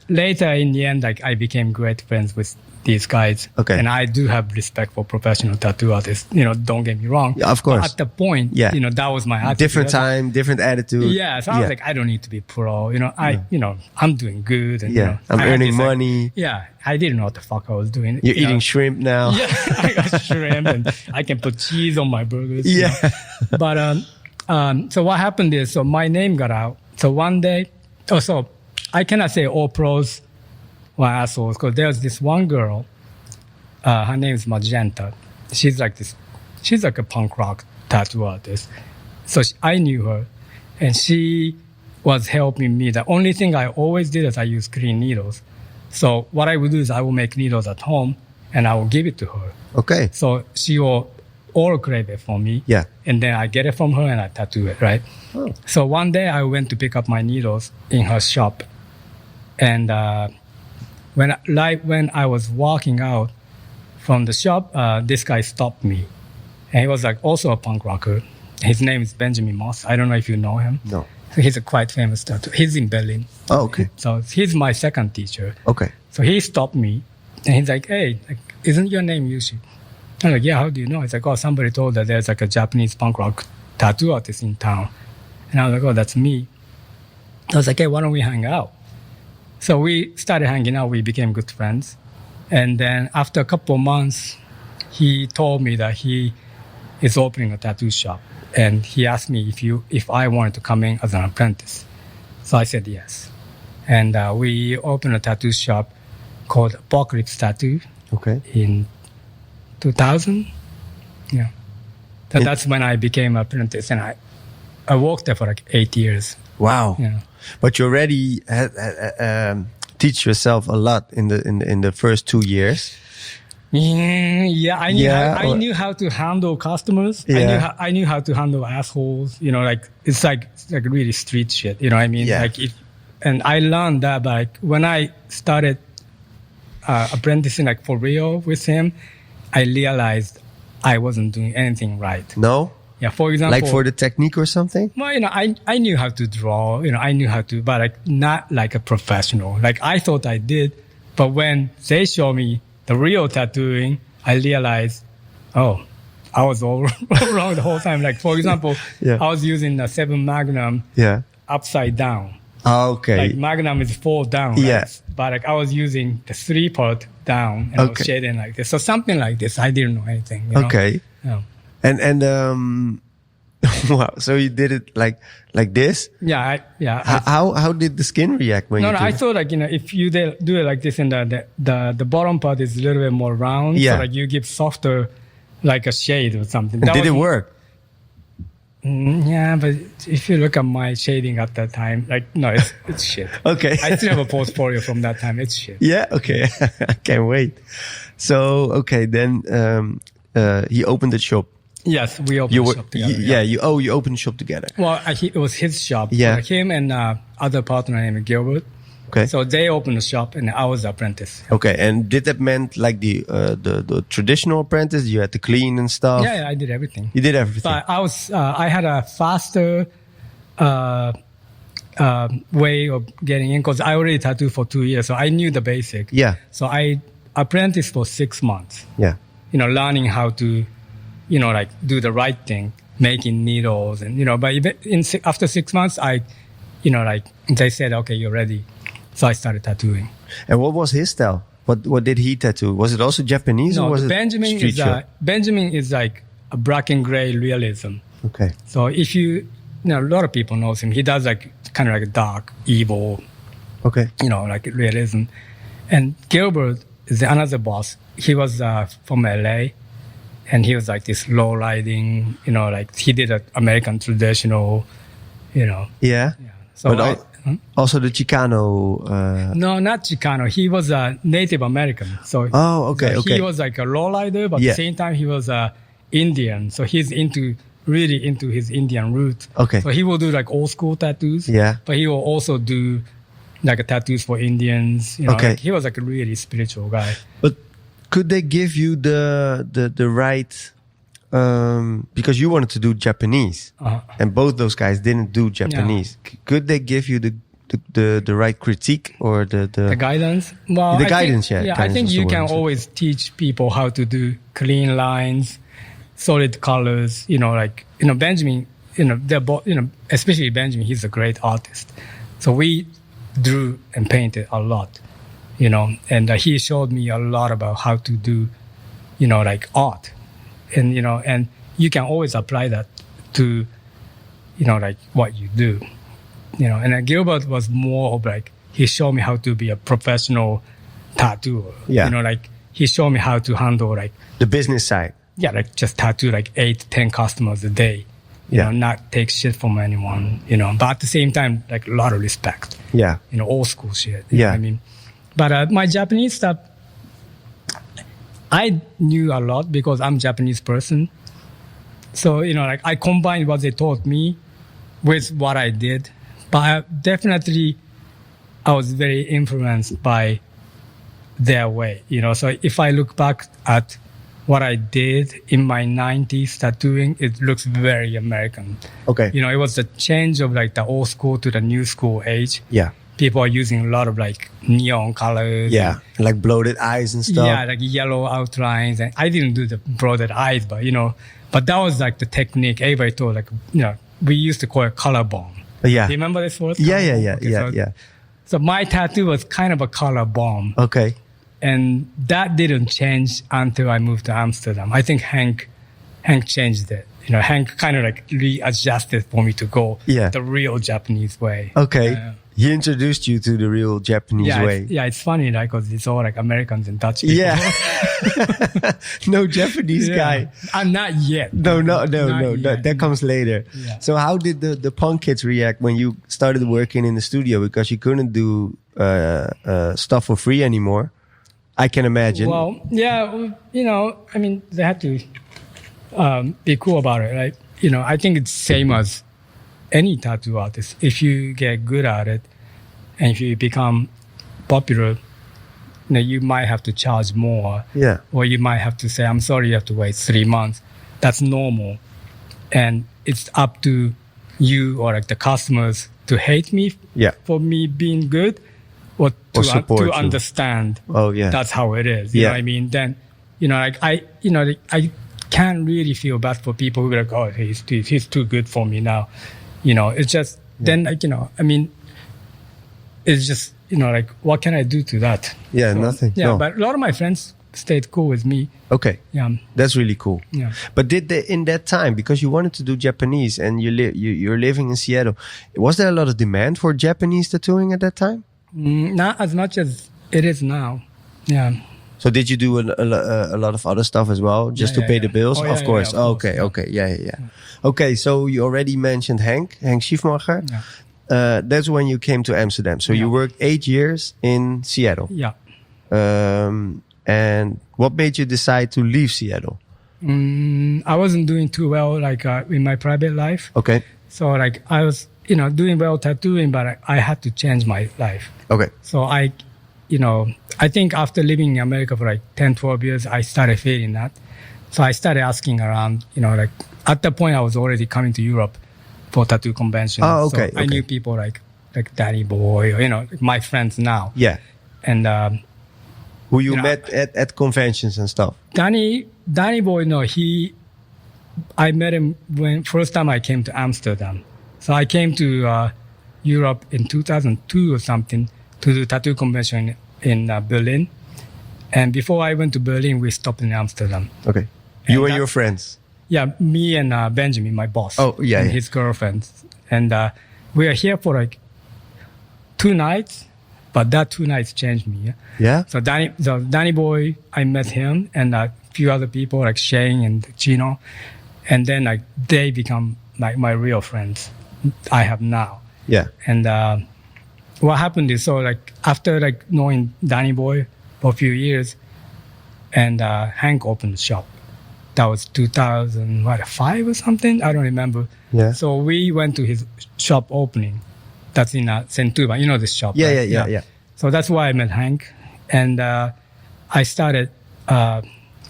later in the end, I became great friends with these guys. Okay. And I do have respect for professional tattoo artists. Don't get me wrong. Yeah, of course. But at the point, that was my attitude. Different time, different attitude. Yeah. So I was like, I don't need to be pro. I'm doing good. And, I'm earning money. I didn't know what the fuck I was doing. You're eating shrimp now. Yeah. I got shrimp, and I can put cheese on my burgers. Yeah. But, so what happened is, so my name got out. So one day, so I cannot say all pros were assholes, because there's this one girl, her name is Magenta. She's like a punk rock tattoo artist. So I knew her, and she was helping me. The only thing I always did is I used clean needles. So what I would do is I will make needles at home, and I will give it to her. Okay. So she will autoclave it for me. Yeah. And then I get it from her and I tattoo it, right? Oh. So one day I went to pick up my needles in her shop. And when I was walking out from the shop, this guy stopped me. And he was also a punk rocker. His name is Benjamin Moss. I don't know if you know him. No. So he's a quite famous tattoo. He's in Berlin. Oh, okay. So he's my second teacher. Okay. So he stopped me and he's like, hey, like, isn't your name Yushi? I'm like, yeah, how do you know? He's like, oh, somebody told that there's like a Japanese punk rock tattoo artist in town. And I was like, oh, that's me. I was like, hey, why don't we hang out? So we started hanging out. We became good friends. And then after a couple of months, he told me that he is opening a tattoo shop. And he asked me if I wanted to come in as an apprentice. So I said yes. And we opened a tattoo shop called Apocalypse Tattoo. Okay. In 2000. Yeah. So that's when I became an apprentice. And I worked there for like 8 years. Wow. Yeah. But you already teach yourself a lot in the first 2 years. Yeah, I knew how to handle customers. Yeah. I knew how to handle assholes. You know, like it's like really street shit. You know what I mean? Yeah. Like and I learned that. But like when I started apprenticing like for real with him, I realized I wasn't doing anything right. No. Yeah. For example, like for the technique or something. well, you know, I knew how to draw. You know, I knew how to, but like not like a professional. Like I thought I did, but when they show me the real tattooing, I realized, oh, I was all wrong the whole time. Like, for example, Yeah. I was using a 7 Magnum Yeah. upside down. Okay. Like, Magnum is 4 down, right? Yeah. But like, I was using the 3-part down and I was Okay. shading like this. So something like this, I didn't know anything. You know? Okay. Yeah. And wow. So you did it like this? Yeah. How did the skin react when No, you no, did I it? thought like, you know, if you do it like this and the bottom part is a little bit more round. Yeah. So like you give softer, like a shade or something. And That did it was- work? Yeah, but if you look at my shading at that time, like, no, it's shit. Okay. I still have a portfolio from that time. It's shit. Yeah. Okay. I can't wait. So okay, then he opened the shop. Yes, we opened You the were shop together. you opened the shop together. Well, it was his shop. Yeah. Him and other partner named Gilbert. Okay. So they opened the shop and I was the apprentice. Okay, and did that meant like the traditional apprentice? You had to clean and stuff. Yeah, I did everything. You did everything. But I had a faster way of getting in because I already tattooed for 2 years, so I knew the basic. Yeah. So I apprenticed for 6 months. Yeah. You know, learning how to, you know, like do the right thing, making needles and, you know, but after 6 months, you know, like they said, okay, you're ready. So I started tattooing. And what was his style? What did he tattoo? Was it also Japanese or No, was it Benjamin street show? Benjamin is like a black and gray realism. Okay. So if you know, a lot of people knows him. He does like kind of like a dark, evil, Okay. you know, like realism. And Gilbert is another boss. He was from LA, and he was like this low riding, you know, like he did an American traditional, you know. Yeah. Yeah. So But also the Chicano. no, not Chicano. He was a Native American. So Oh, okay, so okay. he was like a lowrider, but Yeah. at the same time he was Indian. So he's really into his Indian root. Okay. So he will do like old school tattoos. Yeah. But he will also do like tattoos for Indians. You know, Okay. like, he was like a really spiritual guy. But could they give you the right? Because you wanted to do Japanese, and both those guys didn't do Japanese. Could they give you the right critique or the guidance? Well, The I guidance, think, yeah, I guidance think was the you word, can so. always teach people how to do clean lines, solid colors. You know, like Benjamin. You know, they're both. You know, especially Benjamin. He's a great artist. So we drew and painted a lot. You know, and he showed me a lot about how to do, you know, like art, and you know, and you can always apply that to, you know, like what you do. You know, and Gilbert was more of like, he showed me how to be a professional tattooer. Yeah. You know, like he showed me how to handle like, the business side? yeah, like just tattoo like 8 to 10 customers a day. You Yeah. know, not take shit from anyone, you know, but at the same time, like a lot of respect, Yeah. you know, old school shit. You know Yeah. what I mean, but my Japanese stuff, I knew a lot because I'm a Japanese person. So, you know, like I combined what they taught me with what I did. But definitely, I was very influenced by their way, you know. So if I look back at what I did in my 90s tattooing, it looks very American. Okay. You know, it was the change of like the old school to the new school age. Yeah. People are using a lot of like neon colors. Yeah. Like bloated eyes and stuff. Yeah, like yellow outlines. And I didn't do the bloated eyes, but but that was like the technique. Everybody thought like, we used to call it color bomb. Yeah. Do you remember this word? Yeah. Okay, so my tattoo was kind of a color bomb. Okay. And that didn't change until I moved to Amsterdam. I think Hank changed it. Hank kind of like readjusted for me to go the real Japanese way. Okay. He introduced you to the real Japanese way. It's funny, like, because it's all like Americans and Dutch people. Yeah. No Japanese guy. Not yet. No. That comes later. Yeah. So how did the punk kids react when you started working in the studio? Because you couldn't do stuff for free anymore. I can imagine. Well, yeah, I mean, they had to be cool about it, right? I think it's same as any tattoo artist. If you get good at it and if you become popular, you might have to charge more. Yeah. Or you might have to say, I'm sorry, you have to wait 3 months. That's normal. And it's up to you or like the customers to hate me for me being good. Or to understand that's how it is. You know what I mean? Then, like I can't really feel bad for people who are like, oh, he's too good for me now. It's just, then like, I mean, it's just, like, what can I do to that? Yeah, so, nothing. Yeah, no. But a lot of my friends stayed cool with me. Okay. Yeah. That's really cool. Yeah. But did they, in that time, because you wanted to do Japanese and you're living in Seattle, was there a lot of demand for Japanese tattooing at that time? Not as much as it is now. Yeah. So did you do a lot of other stuff as well, just to pay the bills? Oh, of course. Of course. Okay. Yeah. Okay, so you already mentioned Hank Schiefmacher. Yeah. That's when you came to Amsterdam. So you worked 8 years in Seattle. Yeah. And what made you decide to leave Seattle? I wasn't doing too well, like in my private life. Okay. So like I was, doing well tattooing, but I had to change my life. Okay. So I think after living in America for like 10, 12 years, I started feeling that. So I started asking around, like at that point I was already coming to Europe for tattoo conventions. Oh, okay. So I knew people like Danny Boy, or, my friends now. Yeah. And, who you met at conventions and stuff? Danny Boy, no, I met him when first time I came to Amsterdam. So I came to Europe in 2002 or something to do tattoo convention in Berlin. And before I went to Berlin, we stopped in Amsterdam. Okay. You and your friends? Yeah, me and Benjamin, my boss. Oh, yeah. And his girlfriend. And we were here for like 2 nights, but that 2 nights changed me. Yeah? So Danny Boy, I met him and a few other people like Shane and Gino. And then like they become like my real friends I have now. Yeah. And what happened is, so like after like knowing Danny Boy for a few years, and Hank opened the shop. That was 2005 or something. I don't remember. Yeah. So we went to his shop opening. That's in Sentuba. You know this shop. Yeah, right? yeah. So that's why I met Hank, and I started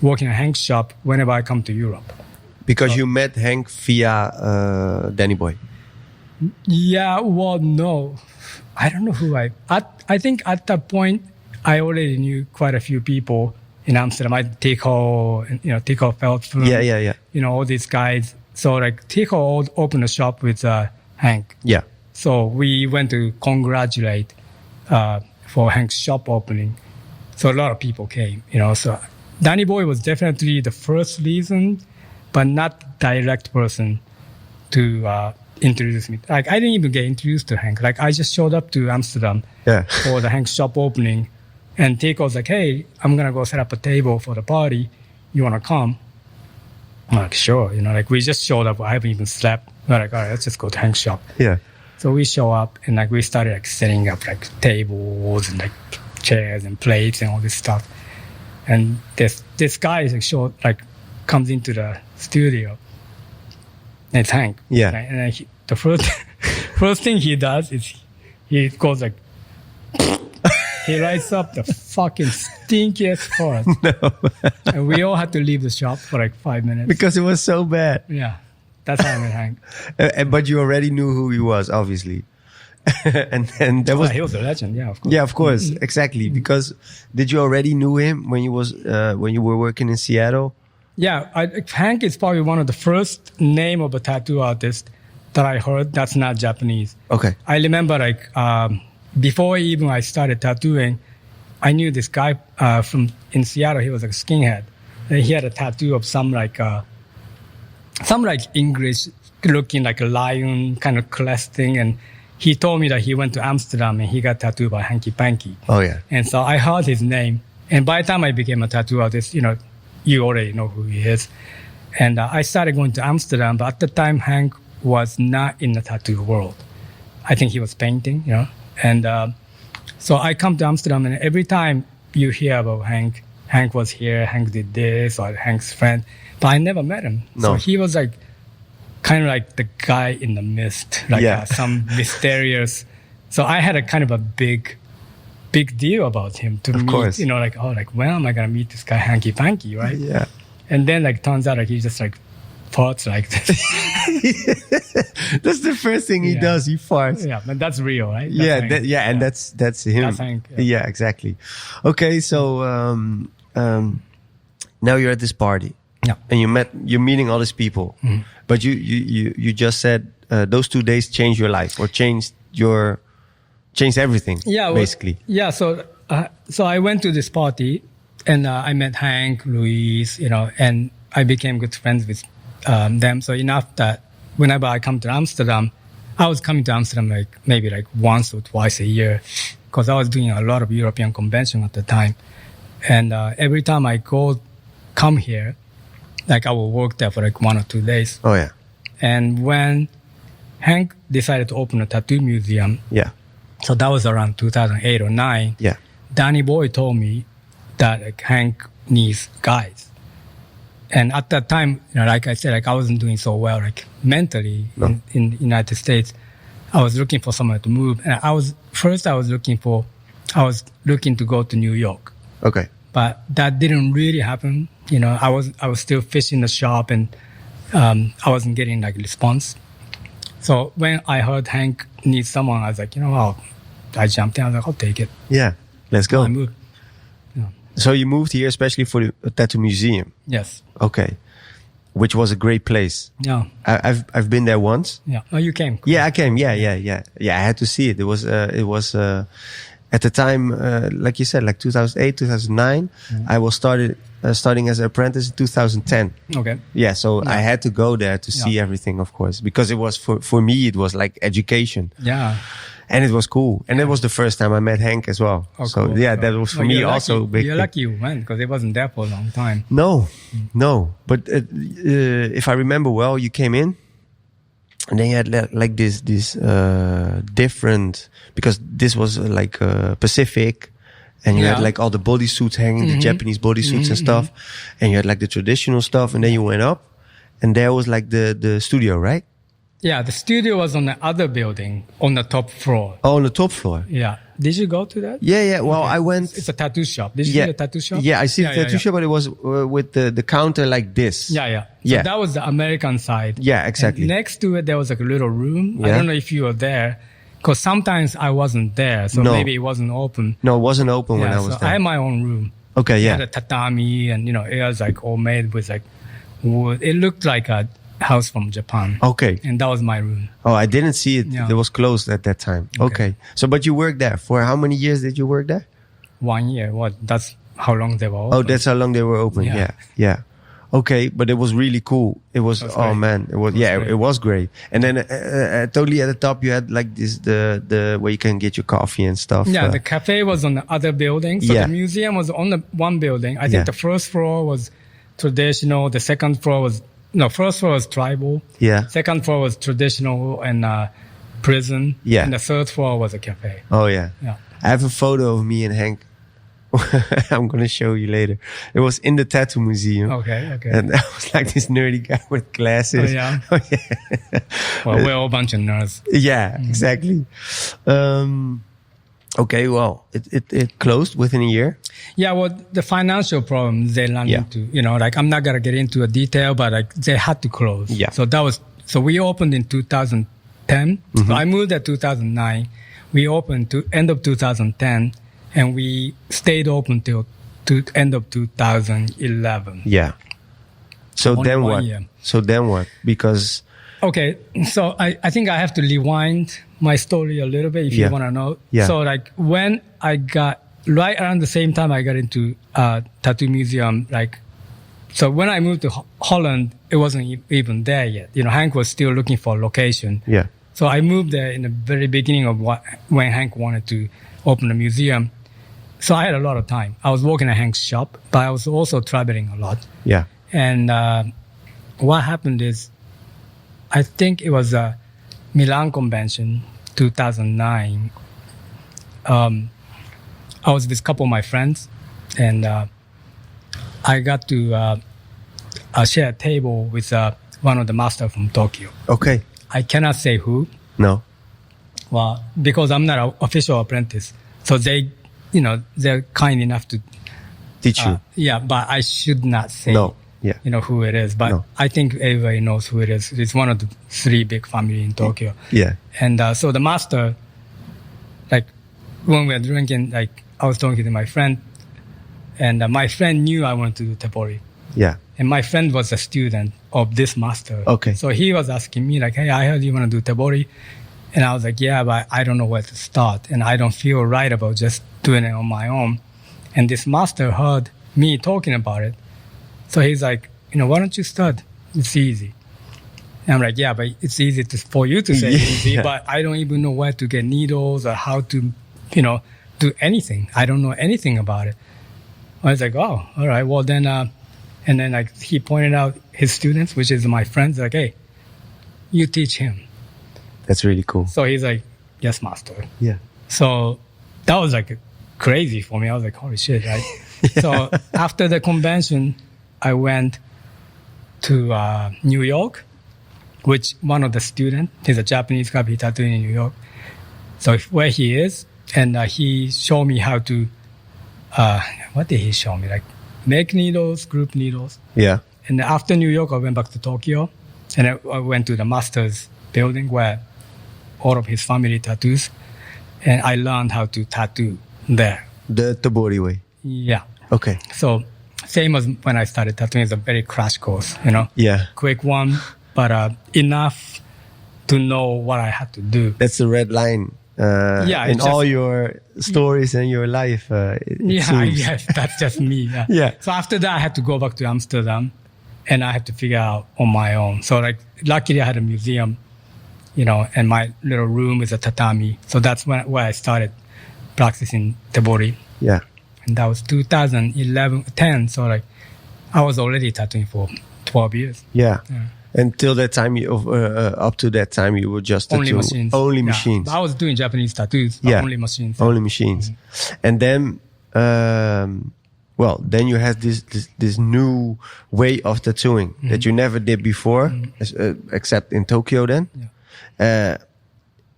working at Hank's shop whenever I come to Europe. Because you met Hank via Danny Boy. Yeah, well, no. I don't know who I think at that point, I already knew quite a few people in Amsterdam. Tico, Tico Feldflum. Yeah. All these guys. So like Tico opened a shop with Hank. Yeah. So we went to congratulate for Hank's shop opening. So a lot of people came, So Danny Boy was definitely the first reason, but not direct person to introduce me. Like I didn't even get introduced to Hank. Like I just showed up to Amsterdam for the Hank shop opening, and Tico was like, "Hey, I'm gonna go set up a table for the party. You wanna come?" I'm like, "Sure." Like we just showed up. I haven't even slept. We're like, "All right, let's just go to Hank's shop." Yeah. So we show up and like we started like setting up like tables and like chairs and plates and all this stuff. And this guy is like comes into the studio. And it's Hank. Yeah. Right? And then the first thing he does is he goes like He writes up the fucking stinkiest part. No. And we all had to leave the shop for like 5 minutes. Because it was so bad. Yeah. That's how I met Hank. But you already knew who he was, obviously. And then there was... he was a legend, yeah, of course. Yeah, of course. Exactly. Because did you already knew him when you were working in Seattle? Yeah, Hank is probably one of the first name of a tattoo artist that I heard that's not Japanese. Okay. I remember before even I started tattooing, I knew this guy from in Seattle. He was like a skinhead. And he had a tattoo of some English looking like a lion kind of crest thing. And he told me that he went to Amsterdam and he got tattooed by Hanky Panky. Oh, yeah. And so I heard his name. And by the time I became a tattoo artist, you already know who he is. And I started going to Amsterdam, but at the time, Hank was not in the tattoo world. I think he was painting, And so I come to Amsterdam, and every time you hear about Hank was here, Hank did this, or Hank's friend, but I never met him. No. So he was kind of like the guy in the mist, some mysterious. So I had a kind of a big deal about him to meet, course. When am I going to meet this guy, Hanky Panky, right? Yeah. And then turns out he just farts like this. That's the first thing he does. He farts. Yeah, but that's real, right? That's that's him. That's Hank, yeah, exactly. Okay, so now you're at this party. Yeah. And you're meeting all these people. Mm-hmm. But you just said those 2 days changed your life or changed everything. Yeah, basically. So I went to this party and I met Hank, Luis, and I became good friends with them. So enough that whenever I come to Amsterdam, I was coming to Amsterdam maybe once or twice a year because I was doing a lot of European convention at the time. And every time I come here, I will work there for 1 or 2 days. Oh, yeah. And when Hank decided to open a tattoo museum, yeah. So that was around 2008 or 9. Yeah. Danny Boy told me that Hank needs guides. And at that time, like I said, I wasn't doing so well, mentally in the United States. I was looking for somewhere to move. And I was looking to go to New York. Okay. But that didn't really happen. I was still fishing the shop and I wasn't getting response. So when I heard Hank needs someone, I was I jumped in. I was I'll take it. Yeah, let's go. So I moved. Yeah. So you moved here especially for the tattoo museum. Yes. Okay. Which was a great place. Yeah. I've been there once. Yeah. Oh, you came. Cool. Yeah, I came. Yeah. I had to see it. It was at the time, like you said, 2008, 2009. Mm-hmm. I was starting as an apprentice in 2010. Okay. Yeah, so I had to go there to see everything, of course, because it was for me, it was like education. Yeah. And it was cool. And it was the first time I met Hank as well. Oh, so cool. yeah, that was for me also big. You're lucky you went because it wasn't there for a long time. No. But if I remember well, you came in and then you had this different, because this was Pacific. And you had all the bodysuits hanging, the Japanese bodysuits and stuff. And you had the traditional stuff. And then you went up and there was the studio, right? Yeah, the studio was on the other building on the top floor. Oh, on the top floor. Yeah. Did you go to that? Yeah. Well, I went. It's a tattoo shop. Did you see the tattoo shop? Yeah, I see the tattoo shop, but it was with the counter like this. Yeah. So that was the American side. Yeah, exactly. And next to it, there was a little room. Yeah. I don't know if you were there. Because sometimes I wasn't there, so maybe it wasn't open. No, it wasn't open when I was there. I had my own room. Okay, yeah. I had a tatami, and it was all made with wood. It looked like a house from Japan. Okay. And that was my room. Oh, I didn't see it. Yeah. It was closed at that time. Okay. So, but you worked there. For how many years did you work there? 1 year. What? That's how long they were open. Oh, that's how long they were open. Yeah. Okay, but it was really cool. It was man, it was great. And then totally at the top you had this the where you can get your coffee and stuff. Yeah, the cafe was on the other building. So the museum was on the one building. I think the first floor was traditional. The second floor was first floor was tribal. Yeah. Second floor was traditional and prison. Yeah. And the third floor was a cafe. Oh yeah. Yeah. I have a photo of me and Hank. I'm going to show you later. It was in the tattoo museum. Okay. And I was this nerdy guy with glasses. Oh, yeah? Well, we're all a bunch of nerds. Yeah, exactly. Okay, well, it closed within a year. Yeah, well, the financial problems they ran into, like I'm not gonna get into a detail, but like they had to close. Yeah. So we opened in 2010. So I moved at 2009. We opened to end of 2010, and we stayed open till to end of 2011. Yeah. So Only then 1 what? year. So then what? Because Okay, so I think I have to rewind my story a little bit if you want to know. Yeah. So like when I got, right around the same time I got into tattoo museum, like, so when I moved to Holland, it wasn't even there yet. Hank was still looking for a location. yeah, So I moved there in the very beginning of when Hank wanted to open a museum. So I had a lot of time. I was working at Hank's shop, but I was also traveling a lot. yeah, And what happened is, I think it was a Milan convention, 2009. I was with a couple of my friends, and I got to share a table with one of the masters from Tokyo. okay, I cannot say who, no, well, because I'm not an official apprentice. So they're kind enough to teach you. yeah, but I should not say. No, yeah, Who it is, but No. I think everybody knows who it is. It's one of the 3 big families in Tokyo. yeah, And so the master, like, when we were drinking, like, I was talking to my friend, and my friend knew I wanted to do tebori. yeah, And my friend was a student of this master. Okay. So he was asking me, like, hey, I heard you want to do tebori. And I was like, yeah, but I don't know where to start. And I don't feel right about just doing it on my own. And this master heard me talking about it. So he's like, why don't you start? It's easy. And I'm like, yeah, but it's easy for you to say it's easy, Yeah. but I don't even know where to get needles or how to, do anything. I don't know anything about it. I was like, oh, all right, well then, and then like he pointed out his students, which is my friends, like, hey, you teach him. that's really cool. So he's like, yes, master. Yeah, So that was like crazy for me. I was like, holy shit, right? So after the convention, I went to New York, which one of the students, he's a Japanese guy, he tattooed in New York. So where he is, and he showed me how to, what did he show me? Like make needles, group needles. yeah, And after New York, I went back to Tokyo, and I went to the master's building where all of his family tattoos, and I learned how to tattoo there. the tebori way. Yeah. Okay, So same as when I started tattooing, it's a very crash course, yeah, quick one, but enough to know what I had to do. that's the red line. Yeah, in it's all just- your stories and your life. It Yeah, seems. yes, that's just me. Yeah. Yeah. So after that, I had to go back to Amsterdam, and I had to figure out on my own. So like, luckily I had a museum, and my little room is a tatami. So that's where I started practicing tebori. Yeah, And that was 2011, 10. So like, I was already tattooing for 12 years. yeah. Until that time, up to that time, you were just Only tattooing- machines. Only Yeah. machines. I was doing Japanese tattoos, but Yeah. only machines. Only machines. And then, then you had this new way of tattooing that you never did before, except in Tokyo then.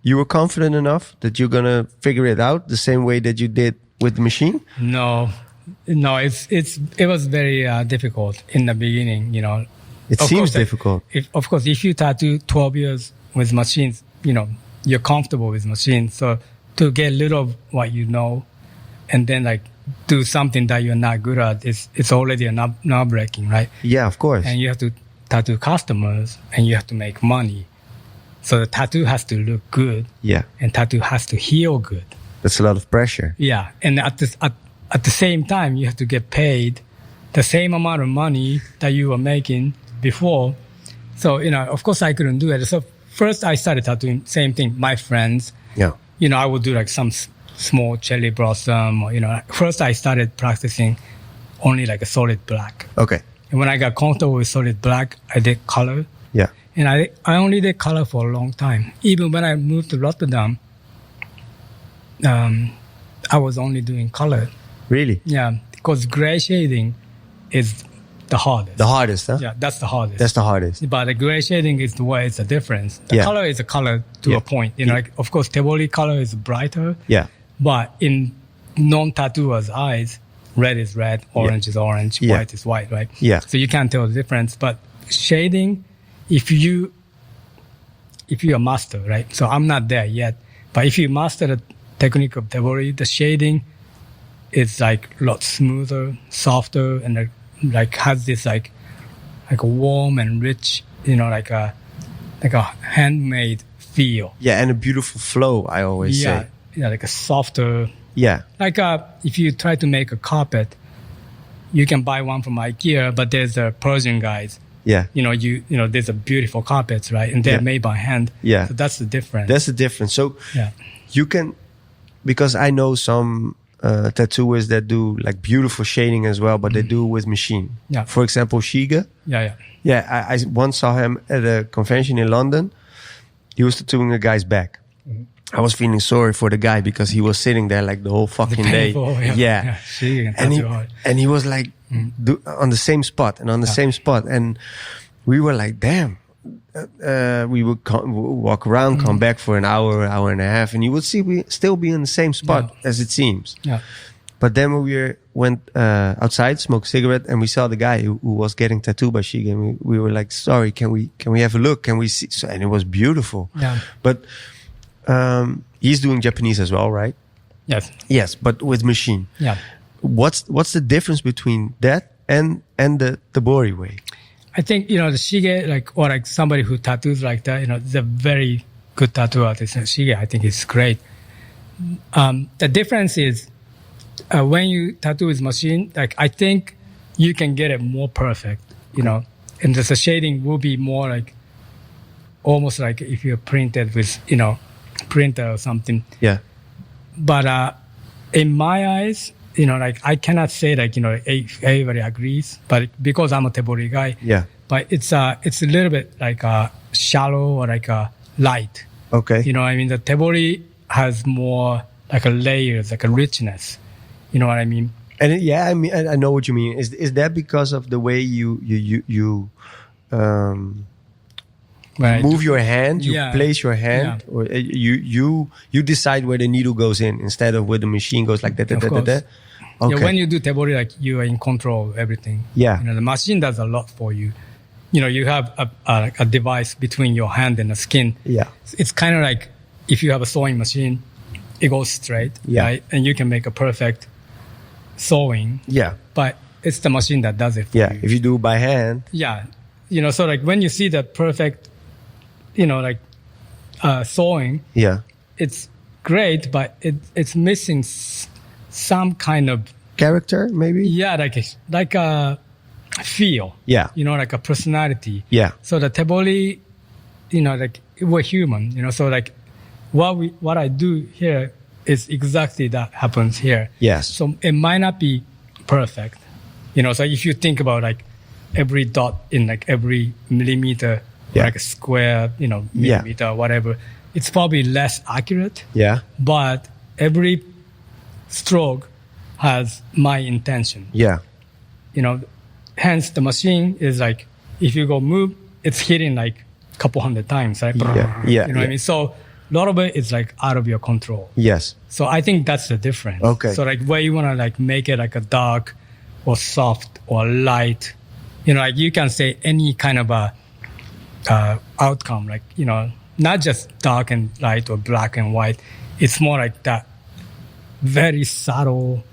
You were confident enough that you're going to figure it out the same way that you did with the machine? No, it was very difficult in the beginning, It Of seems course, difficult. Of course, if you tattoo 12 years with machines, you're comfortable with machines. So to get rid of what you know and then like do something that you're not good at, it's already a nerve-breaking, right? Yeah, of course. And you have to tattoo customers and you have to make money. So the tattoo has to look good Yeah, and tattoo has to heal good. that's a lot of pressure. Yeah. And at the same time, you have to get paid the same amount of money that you were making before. So, of course I couldn't do it. So first I started tattooing, same thing, my friends, Yeah, I would do like some small cherry blossom or, first I started practicing only like a solid black. okay. And when I got comfortable with solid black, I did color. Yeah, And I only did color for a long time. Even when I moved to Rotterdam, I was only doing color. really? Yeah, because gray shading is the hardest. The hardest, huh? Yeah, that's the hardest. That's the hardest. But the gray shading is the way it's a difference. The Yeah. color is a color to Yeah. a point. Like, of course, tebori color is brighter, Yeah, But in non-tattooer's eyes, red is red, orange is orange, white is white, right? Yeah. So you can't tell the difference. But shading, if you are master, right? So I'm not there yet. But if you master the technique of tebori, the shading is like a lot smoother, softer, and like has this like a warm and rich, like a handmade feel. Yeah, and a beautiful flow, I always say. Yeah, like a softer. Yeah. Like if you try to make a carpet, you can buy one from IKEA, but there's the Persian guys. Yeah. There's a beautiful carpets, right? And they're made by hand. Yeah. So that's the difference. That's the difference. So you can, because I know some tattooers that do like beautiful shading as well, but they do it with machine. Yeah. For example, Shiga. Yeah. Yeah. I once saw him at a convention in London. He was tattooing a guy's back. I was feeling sorry for the guy because he was sitting there like the whole fucking day. Yeah. And he was like on the same spot and on the same spot. And we were like, damn. We would walk around, come back for an hour and a half, and you would see we still be in the same spot as it seems. Yeah. But then when we went outside, smoked a cigarette, and we saw the guy who was getting tattooed by Shiga, and we were like, sorry, can we have a look? Can we see? So, and it was beautiful. Yeah. But he's doing Japanese as well, right? Yes. Yes, but with machine. Yeah. What's the difference between that and the Bori way? I think, the Shige, or somebody who tattoos like that, is a very good tattoo artist. And Shige, I think, is great. The difference is when you tattoo with machine, I think you can get it more perfect, and the shading will be more almost like if you print it with, printer or something. Yeah. But in my eyes, I cannot say everybody agrees, but because I'm a tebori guy, but it's a little bit shallow or light. Okay. The tebori has more a layers, a richness. You know what I mean? And I know what you mean. Is that because of the way you move your hand, place your hand, or you decide where the needle goes in instead of where the machine goes like that. Okay. Yeah, when you do tebori, you are in control of everything. Yeah. The machine does a lot for you. You have a device between your hand and the skin. Yeah. It's kind of like if you have a sewing machine, it goes straight, right? And you can make a perfect sewing. Yeah. But it's the machine that does it for you. If you do it by hand. Yeah. So when you see that perfect, sewing. Yeah. It's great, but it's missing some kind of character, maybe. Yeah, like a feel. Yeah. Like a personality. Yeah. So the tebori, we're human. So what I do here is exactly that happens here. Yes. So it might not be perfect. So if you think about every dot in every millimeter, a square, millimeter, whatever, it's probably less accurate. Yeah. But every stroke has my intention. Yeah. Hence the machine is if you go move, it's hitting a couple hundred times, right? Yeah. What I mean? So a lot of it is out of your control. Yes. So I think that's the difference. Okay. So where you want to make it a dark or soft or light, you can say any kind of a outcome, not just dark and light or black and white. It's more like that very subtle,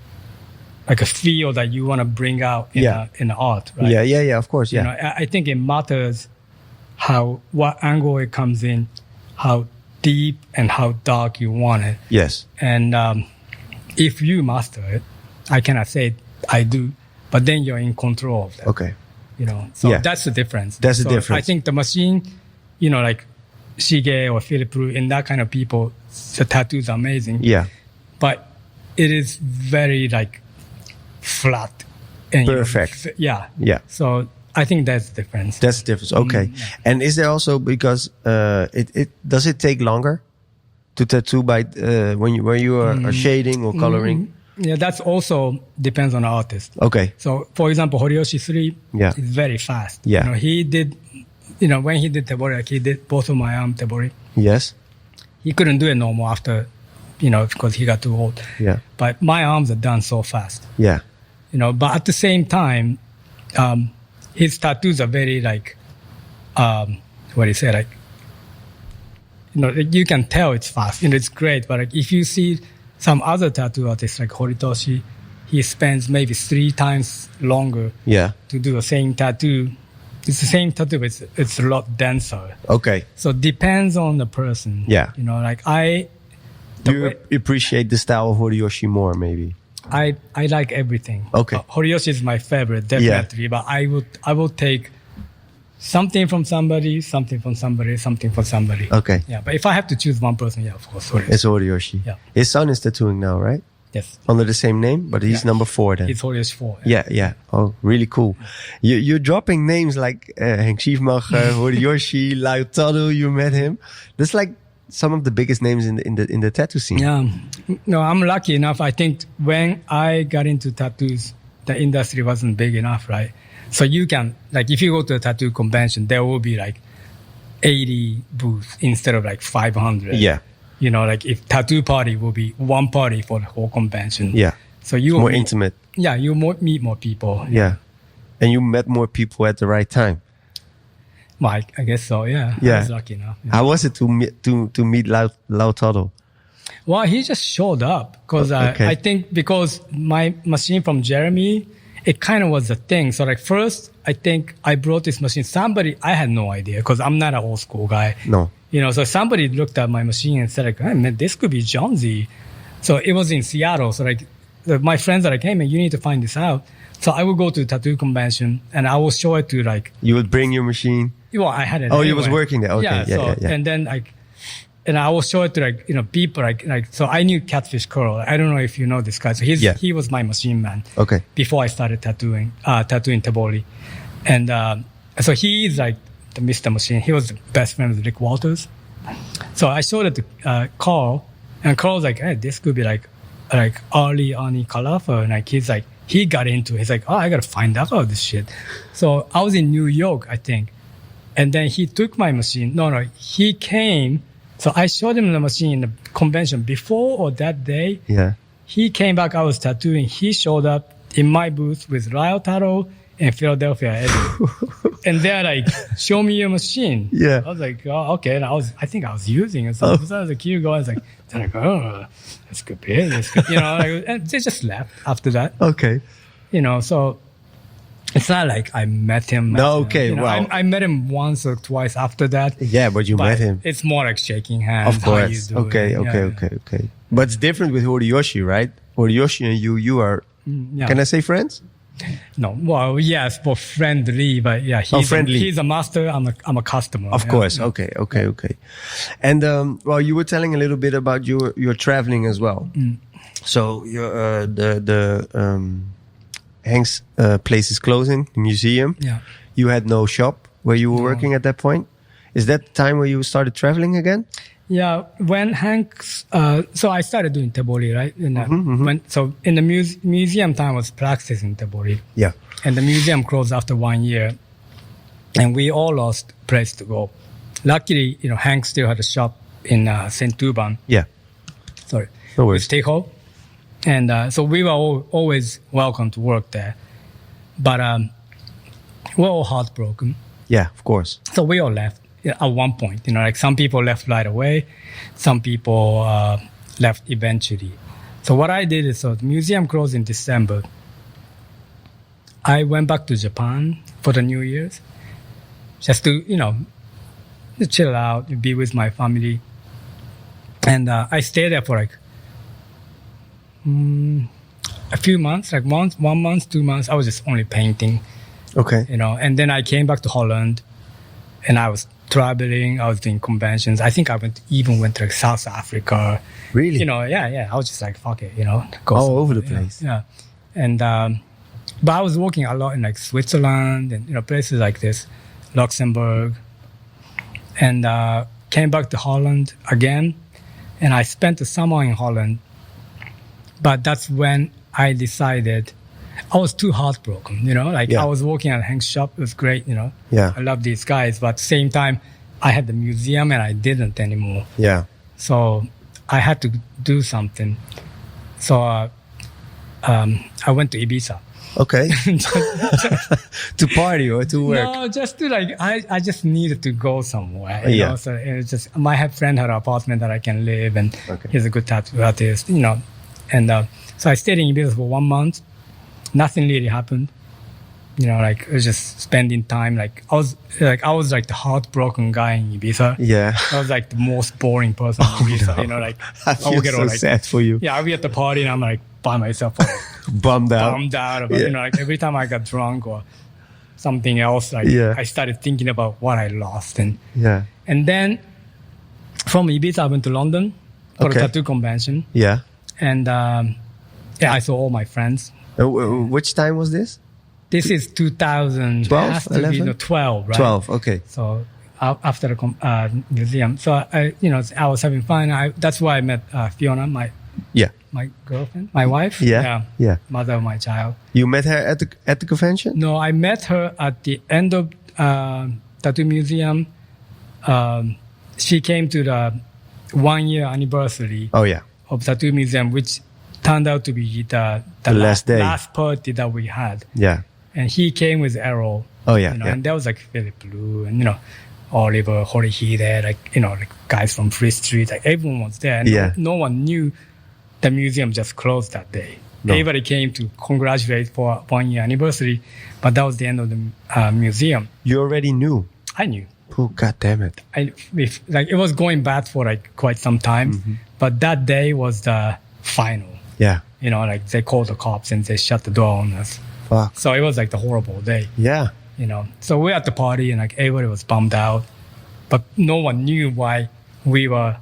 a feel that you want to bring out in art, right? Yeah, of course, yeah. I think it matters what angle it comes in, how deep and how dark you want it. Yes. And if you master it, I cannot say I do, but then you're in control of that. Okay. So that's the difference. That's the difference. I think the machine, Shige or Philip Rue and that kind of people, the tattoos are amazing. Yeah. But it is very flat. And perfect. Yeah. So I think that's the difference. That's the difference. Okay. And is there also, because does it take longer to tattoo by when you are shading or coloring? Yeah, that's also depends on the artist. Okay. So, for example, Horikichi 3 is very fast. Yeah. He did, when he did tebori, he did both of my arm tebori. Yes. He couldn't do it no more after because he got too old. Yeah. But my arms are done so fast. Yeah. But at the same time, his tattoos are very like, what do you say? Like, you can tell it's fast. It's great. But like, if you see some other tattoo artists like Horikichi, he spends maybe 3 times longer to do the same tattoo. It's the same tattoo, but it's a lot denser. Okay. So it depends on the person. Yeah. Like Do you appreciate the style of Horiyoshi more, maybe? I like everything. Okay. Horiyoshi is my favorite, definitely. Yeah. But I will take something from somebody, something from somebody, something from somebody. Okay. Yeah. But if I have to choose one person, of course, Horiyoshi. It's Horiyoshi. Yeah. His son is tattooing now, right? Yes. Under the same name, but he's number 4 then. He's Horiyoshi 4. Yeah. Oh, really cool. You're dropping names like Henk Schiefmacher, Horiyoshi, Lautaro, you met him. That's like some of the biggest names in the tattoo scene. Yeah. No, I'm lucky enough. I think when I got into tattoos, the industry wasn't big enough, right? So you can, like, if you go to a tattoo convention, there will be like 80 booths instead of like 500. Yeah. Like if tattoo party will be one party for the whole convention. Yeah. So you more intimate. Yeah, you meet more people. Yeah. And you met more people at the right time. Well, I guess so, yeah. I was lucky enough. Yeah. How was it to meet Lautaro? Well, he just showed up because I think because my machine from Jeremy, it kind of was a thing. So like first, I think I brought this machine. I had no idea because I'm not an old school guy. No. So somebody looked at my machine and said like, hey, man, this could be Jonesy. So it was in Seattle. So like my friends are like, hey man, you need to find this out. So I would go to a tattoo convention and I will show it to like. You would bring your machine? Well, I had it. Oh, anyway. you was working there. Okay. Yeah. And then like, and I will show it to like, people like, so I knew Catfish Curl. I don't know if you know this guy. So he was my machine man. Okay. Before I started tattooing Tabori. And, so he is like the Mr. Machine. He was the best friend with Rick Walters. So I showed it to, Carl, and Carl was like, hey, this could be like early Ani Kalafa. And like, he got into it. He's like, oh, I got to find out about this shit. So I was in New York, I think. And then he took my machine. No, he came. So I showed him the machine in the convention before or that day. Yeah. He came back. I was tattooing. He showed up in my booth with Lautaro and Philadelphia Eddie. And they're like, show me your machine. Yeah. I was like, oh, okay. And I think I was using it. So I was like, here you go. I was like, oh, that's good. That's good. And they just left after that. Okay. So it's not like I met him. No, okay. Well, I met him once or twice after that. Yeah, but you met him. It's more like shaking hands. Of course. Okay. But it's different with Horiyoshi, right? Horiyoshi and you are, can I say friends? No, well, yes, but friendly, but yeah, he's a master. I'm a customer. Of course. Okay. And, you were telling a little bit about your traveling as well. So your, Hank's place is closing, the museum. Yeah. You had no shop where you were working at that point. Is that the time where you started traveling again? Yeah, when Hank's, so I started doing Tabori, right? So in the museum time, I was practicing Tabori. Yeah. And the museum closed after 1 year. And we all lost place to go. Luckily, Hank still had a shop in St. Tuban. Yeah. Sorry. No worries. With Teho. And so we were always welcome to work there. But we're all heartbroken. Yeah, of course. So we all left at one point. Like some people left right away. Some people left eventually. So what I did is, so the museum closed in December. I went back to Japan for the New Year's. Just to, to chill out, be with my family. And I stayed there for like a few months, like 1 month, 2 months. I was just only painting. Okay. And then I came back to Holland and I was traveling. I was doing conventions. I think I even went to like South Africa. Really? Yeah. I was just like, fuck it, go all over the place. Yeah. And, but I was working a lot in like Switzerland and, places like this, Luxembourg. And, came back to Holland again. And I spent the summer in Holland. But that's when I decided I was too heartbroken, I was working at Hank's shop. It was great, Yeah. I love these guys. But at the same time, I had the museum and I didn't anymore. Yeah. So I had to do something. So I went to Ibiza. Okay. To party or to work? No, just to I just needed to go somewhere. You Yeah. know? So it was just, my friend had an apartment that I can live, and Okay. he's a good tattoo artist, you know. And so I stayed in Ibiza for 1 month. Nothing really happened. You know, like, it was just spending time. Like, I was like the heartbroken guy in Ibiza. Yeah. I was like the most boring person in Ibiza. no. You know, like, I feel so sad for you. yeah, I'll be at the party and I'm like by myself, like, Bummed out. bummed out about, Yeah. you know, like every time I got drunk or something else, like Yeah. I started thinking about what I lost. Yeah. And then from Ibiza, I went to London for Okay. a tattoo convention. Yeah. And yeah, I saw all my friends. Which time was this? This is 2000, 12, has to be, 11? 12, right? 12. Okay. So after the museum, so I was having fun. That's why I met Fiona, my girlfriend, my wife. Yeah. Mother of my child. You met her at the convention? No, I met her at the end of tattoo museum. She came to the 1 year anniversary Oh yeah. of tattoo museum, which turned out to be the last day. last party that we had. Yeah. And he came with Errol. Oh yeah. You know, Yeah. and there was like Philip Blue and, you know, Oliver, Horikichi there, like, you know, like guys from Free Street, like everyone was there. And Yeah. no one knew the museum just closed that day. No. Everybody came to congratulate for 1 year anniversary, but that was the end of the museum. You already knew. I knew. Oh God damn it. Like it was going bad for like quite some time, Mm-hmm. but that day was the final. Yeah. You know, like they called the cops and they shut the door on us. Fuck. So it was like the horrible day. Yeah. You know, so we're at the party and like everybody was bummed out, but no one knew why we were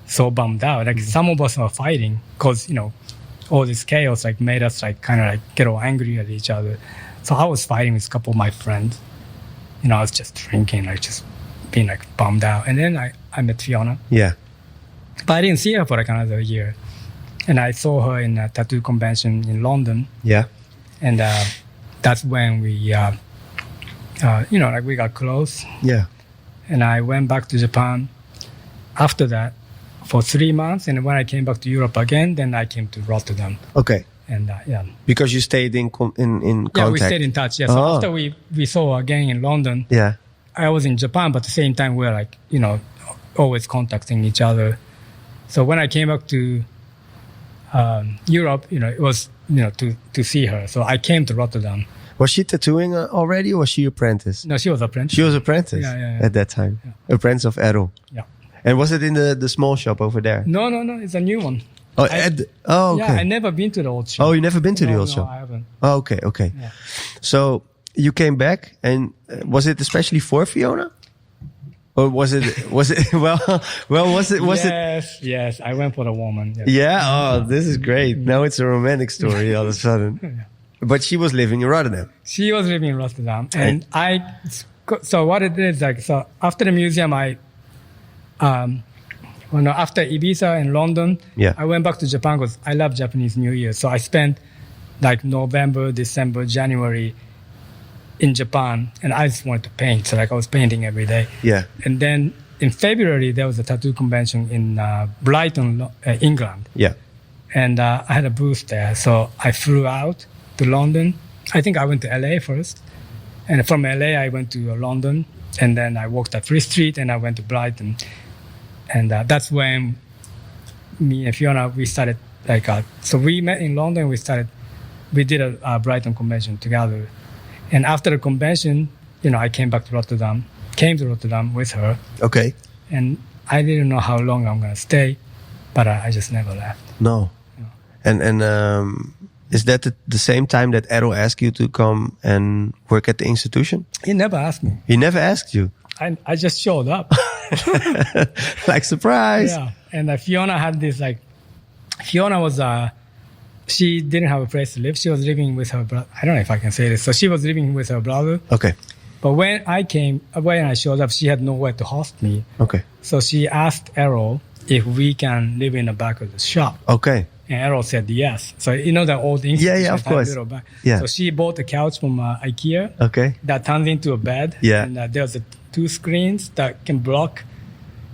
so bummed out. Like some of us were fighting because, you know, all this chaos like made us like kind of like get all angry at each other. So I was fighting with a couple of my friends. You know, I was just drinking, like just being like bummed out. And then I met Fiona, Yeah. but I didn't see her for like another year. And I saw her in a tattoo convention in London. Yeah. And that's when we, you know, like we got close. Yeah. And I went back to Japan after that for 3 months. And when I came back to Europe again, then I came to Rotterdam. Okay. And yeah. Because you stayed in contact. Yeah, we stayed in touch. Yeah. So Oh. after we saw again in London, Yeah. I was in Japan, but at the same time, we were like, you know, always contacting each other. So when I came back to Europe, you know, it was, you know, to see her. So I came to Rotterdam. Was she tattooing already, or was she apprentice? No, she was apprentice. She was apprentice Yeah. at that time. Yeah. Apprentice of Errol. Yeah. And was it in the small shop over there? No, it's a new one. Oh, I- okay. Yeah, I never been to the old shop. Oh, you never been to the No, old no, shop? I haven't. Oh, okay. Yeah. So you came back, and was it especially for Fiona, or was it well? Was it? Yes, I went for the woman. Yes. Yeah. Oh, this is great. Now it's a romantic story all of a sudden. But she was living in Rotterdam. She was living in Rotterdam, and so what it is like. So after the museum, after Ibiza and London, Yeah. I went back to Japan because I love Japanese New Year. So I spent like November, December, January in Japan, and I just wanted to paint. So like I was painting every day. Yeah. And then in February, there was a tattoo convention in Brighton, England. Yeah. And I had a booth there. So I flew out to London. I think I went to LA first. And from LA, I went to London. And then I walked at Free Street and I went to Brighton. And that's when me and Fiona, we started so we met in London. We did a Brighton convention together. And after the convention, you know, I came to Rotterdam with her. Okay. And I didn't know how long I'm going to stay, but I just never left. No. And is that the same time that Errol asked you to come and work at the institution? He never asked me. He never asked you. I just showed up. Like, surprise. Yeah. And Fiona had this Fiona was she didn't have a place to live. She was living with her brother. I don't know if I can say this. So she was living with her brother. Okay. But when I showed up, she had nowhere to host me. Okay. So she asked Errol if we can live in the back of the shop. Okay. And Errol said yes. So you know that old institution. Yeah, of had a course. little back. Yeah. So she bought a couch from IKEA Okay. that turns into a bed. Yeah. And there's two screens that can block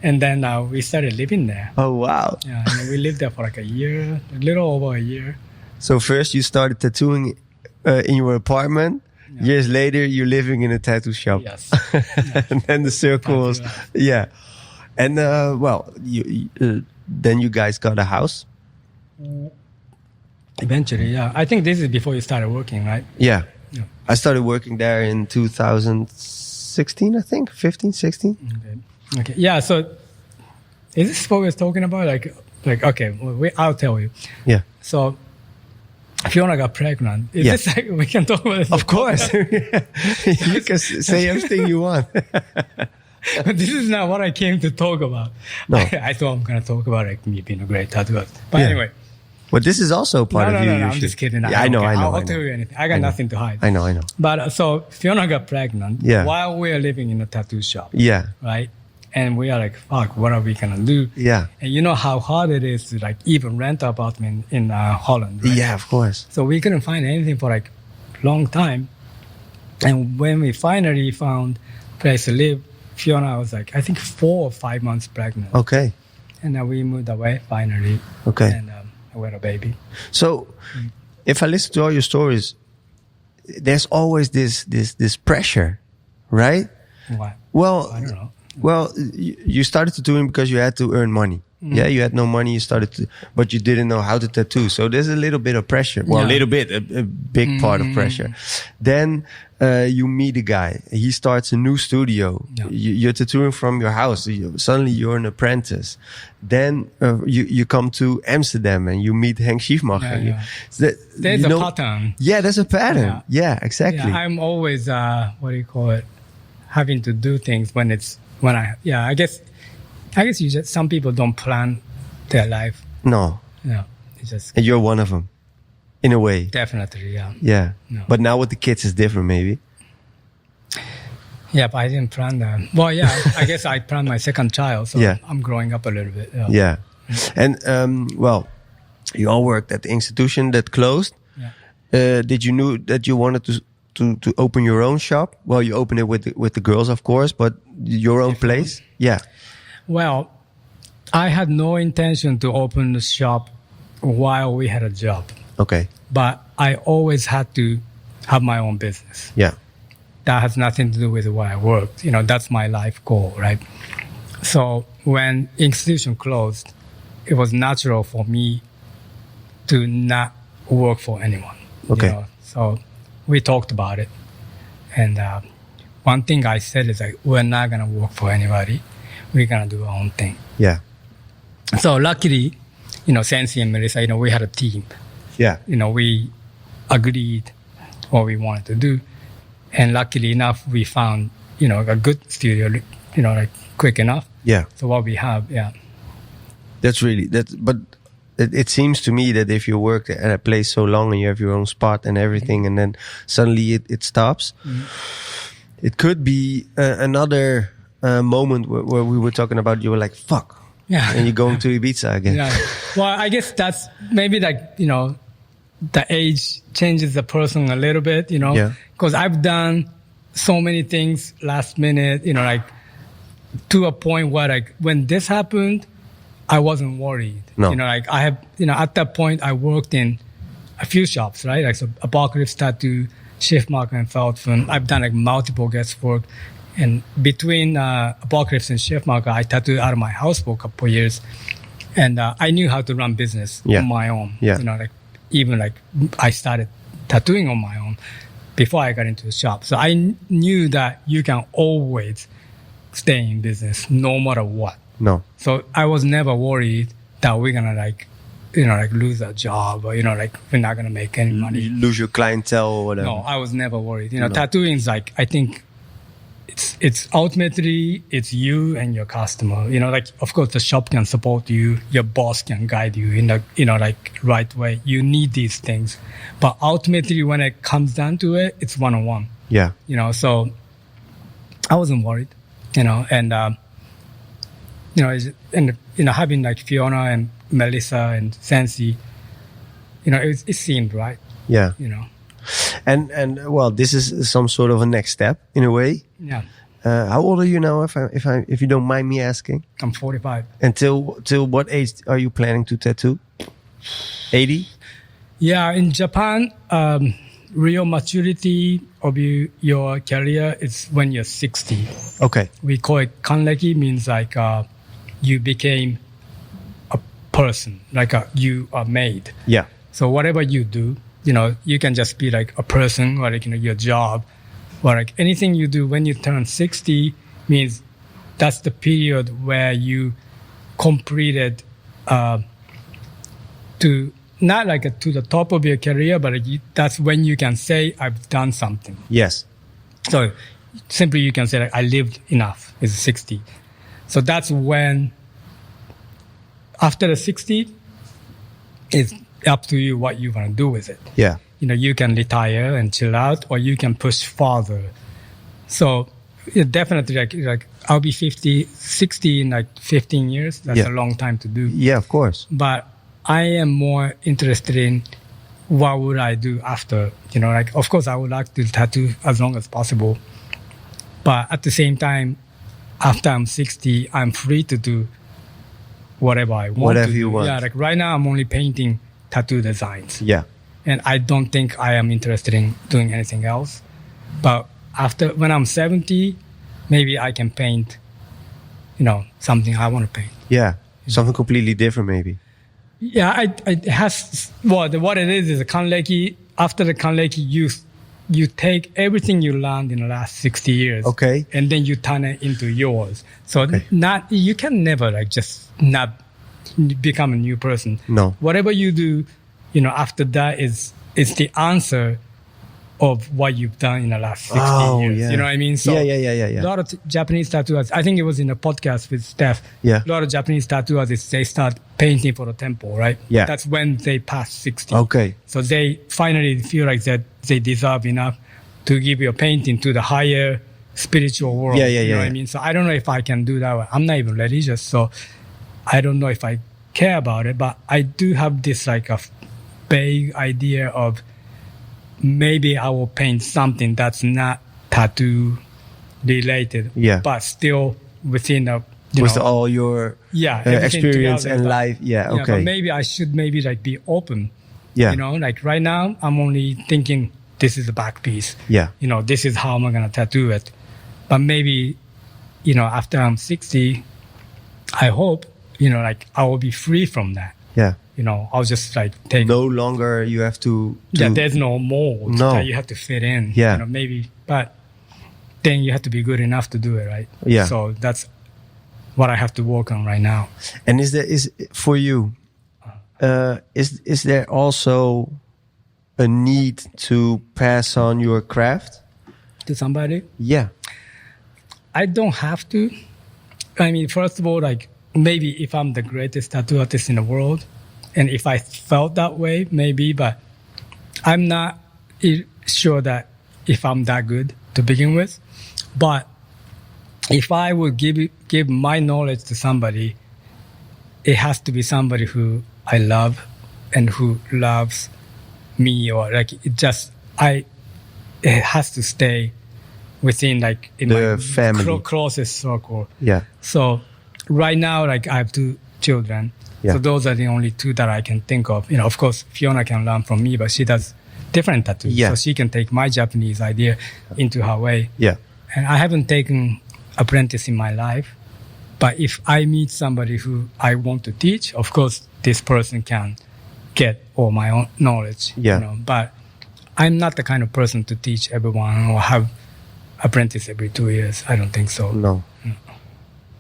And then we started living there. Oh, wow. Yeah, and we lived there for like a year, a little over a year. So first you started tattooing in your apartment. Yeah. Years later, you're living in a tattoo shop. Yes. And then the circles. Yeah. And, then you guys got a house? Eventually, yeah. I think this is before you started working, right? Yeah. I started working there in 2016, I think. 15, 16. Okay. Yeah, so is this what we're talking about? Like okay, I'll tell you. Yeah. So Fiona got pregnant. Is this like, we can talk about this? Of course. You can say everything you want. But this is not what I came to talk about. No. I thought I'm going to talk about like me being a great tattooist. But anyway. But this is also part of you. No, I'm just kidding. Yeah, I know. I'll tell you anything. I got nothing to hide. I know. But so Fiona got pregnant while we are living in a tattoo shop. Yeah. Right? And we are like, fuck, what are we going to do? Yeah. And you know how hard it is to like even rent an apartment in Holland, right? Yeah, of course. So we couldn't find anything for like a long time. And when we finally found a place to live, Fiona was like, I think 4 or 5 months pregnant. Okay. And then we moved away finally. Okay. And we had a baby. So if I listen to all your stories, there's always this pressure, right? What? Well, I don't know. Well, you started tattooing because you had to earn money. Yeah, you had no money, you started to, but you didn't know how to tattoo. So there's a little bit of pressure. Well, a little bit, a big part of pressure. Then you meet a guy. He starts a new studio. Yeah. You're tattooing from your house. Suddenly you're an apprentice. Then you come to Amsterdam and you meet Henk Schiefmacher. Yeah. There's a pattern. Yeah, there's a pattern. Yeah, exactly. Yeah, I'm always, having to do things I guess some people don't plan their life. No. Yeah. And you're one of them, in a way. Definitely, yeah. Yeah. No. But now with the kids it's different, maybe. Yeah, but I didn't plan that. Well, yeah, I guess I planned my second child, so I'm growing up a little bit. Yeah. And, you all worked at the institution that closed. Yeah. Did you know that you wanted to open your own shop? Well, you opened it with the girls, of course, but your own place? Yeah. Well, I had no intention to open the shop while we had a job. Okay. But I always had to have my own business. Yeah. That has nothing to do with where I worked. That's my life goal, right? So when institution closed, it was natural for me to not work for anyone. Okay. So we talked about it. And one thing I said is like, we're not going to work for anybody. We're going to do our own thing. Yeah. So luckily, Sensei and Melissa, we had a team. Yeah. We agreed what we wanted to do. And luckily enough, we found, a good studio, like quick enough. Yeah. So what we have, That's really, but it seems to me that if you work at a place so long and you have your own spot and everything, and then suddenly it stops, it could be another moment where we were talking about, you were like, fuck. Yeah. And you're going to Ibiza again. Yeah. Well, I guess that's maybe like, the age changes the person a little bit, Yeah. Because I've done so many things last minute, like to a point where like when this happened, I wasn't worried. No. I have, at that point I worked in a few shops, right? Like so Apocalypse Tattoo, Schiefmacher and Feldfun. I've done like multiple guest work. And between Apocalypse and Schiefmacher, I tattooed out of my house for a couple of years. And I knew how to run business on my own. Yeah. Even I started tattooing on my own before I got into the shop. So I knew that you can always stay in business no matter what. No. So I was never worried that we're going to lose a job or, we're not going to make any money. You lose your clientele or whatever. No, I was never worried. Tattooing is like, I think it's ultimately, it's you and your customer. Of course, the shop can support you. Your boss can guide you in the, right way. You need these things. But ultimately, when it comes down to it, it's one-on-one. Yeah. So I wasn't worried, and, having like Fiona and Melissa and Sensei, it seemed right. Yeah. And well, this is some sort of a next step in a way. Yeah. How old are you now, if you don't mind me asking? I'm 45. And till what age are you planning to tattoo? 80? Yeah, in Japan, real maturity of your career is when you're 60. Okay. We call it kanreki, means like you became a person, like you are made. Yeah. So whatever you do, you can just be like a person or like, your job or like anything you do when you turn 60 means that's the period where you completed to not like to the top of your career, but that's when you can say, I've done something. Yes. So simply you can say, like, I lived enough, is 60. So that's when, after the 60, it's up to you what you want to do with it. Yeah. You can retire and chill out, or you can push farther. So definitely, like I'll be 60 in like 15 years. That's a long time to do. Yeah, of course. But I am more interested in what would I do after, like, of course I would like to tattoo as long as possible. But at the same time, after I'm 60, I'm free to do whatever I want. Whatever you want. Yeah, like right now I'm only painting tattoo designs. Yeah. And I don't think I am interested in doing anything else. But when I'm 70, maybe I can paint, something I want to paint. Yeah. Something completely different maybe. Yeah, it has, what it is a kanreki. After the kanreki, you take everything you learned in the last 60 years. Okay. And then you turn it into yours. So you can never like just not become a new person. No. Whatever you do, after that is the answer of what you've done in the last 60 years. Yeah. You know what I mean? So yeah. a lot of Japanese tattooers, I think it was in a podcast with Steph. Yeah. A lot of Japanese tattooers, they start painting for the temple, right? Yeah. That's when they pass 60. Okay. So they finally feel like that they deserve enough to give your painting to the higher spiritual world. Yeah. You know what I mean? So I don't know if I can do that. I'm not even religious, so I don't know if I care about it, but I do have this like a vague idea of maybe I will paint something that's not tattoo related, but still within with all your experience and life. Yeah, okay. But maybe I should like be open. Yeah. Like right now I'm only thinking this is a back piece. Yeah. This is how I'm gonna tattoo it. But maybe, after I'm 60, I hope, like I will be free from that. Yeah. I'll just like take. No longer you have to. Yeah, there's no mold that you have to fit in. Yeah. Maybe, but then you have to be good enough to do it, right? Yeah. So that's what I have to work on right now. And is for you? Is there also a need to pass on your craft to somebody? Yeah. I don't have to. I mean, first of all, like maybe if I'm the greatest tattoo artist in the world, and if I felt that way, maybe, but I'm not sure that if I'm that good to begin with. But if I would give my knowledge to somebody, it has to be somebody who I love and who loves me, or like it has to stay within like in the my family closest circle. Yeah. So right now, like I have 2 children. Yeah. So those are the only 2 that I can think of. Of course, Fiona can learn from me, but she does different tattoos. Yeah. So she can take my Japanese idea into her way. Yeah. And I haven't taken apprentice in my life. But if I meet somebody who I want to teach, of course, this person can get all my own knowledge. Yeah. But I'm not the kind of person to teach everyone or have apprentice every 2 years. I don't think so. No.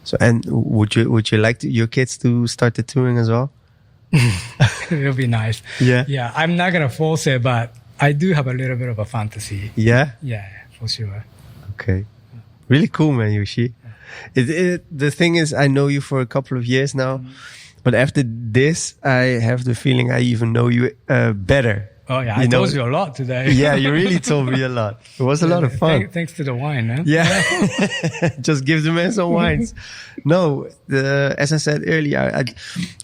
So, and would you like your kids to start tattooing as well? It'll be nice. Yeah. Yeah. I'm not going to force it, but I do have a little bit of a fantasy. Yeah? Yeah, for sure. Okay. Really cool, man, Yushi. The thing is, I know you for a couple of years now, but after this, I have the feeling I even know you better. Oh, yeah. I told you a lot today. Yeah, you really told me a lot. It was a lot of fun. Thanks to the wine, huh? Yeah. Just give the man some wines. No, as I said earlier,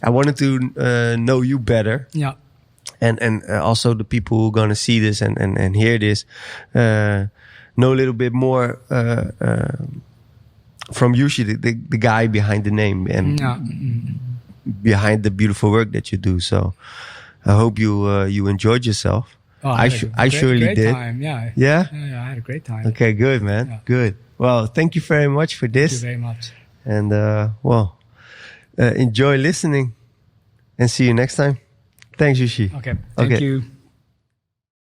I wanted to know you better. Yeah. And also the people who are going to see this and hear this, know a little bit more from Yushi, the guy behind the name and behind the beautiful work that you do. So I hope you enjoyed yourself. Oh, I surely did. Time. Yeah. Yeah? Yeah, I had a great time. Okay, good, man. Yeah. Good. Well, thank you very much for this. Thank you very much. And enjoy listening and see you next time. Thanks, Yushi. Okay. Thank you.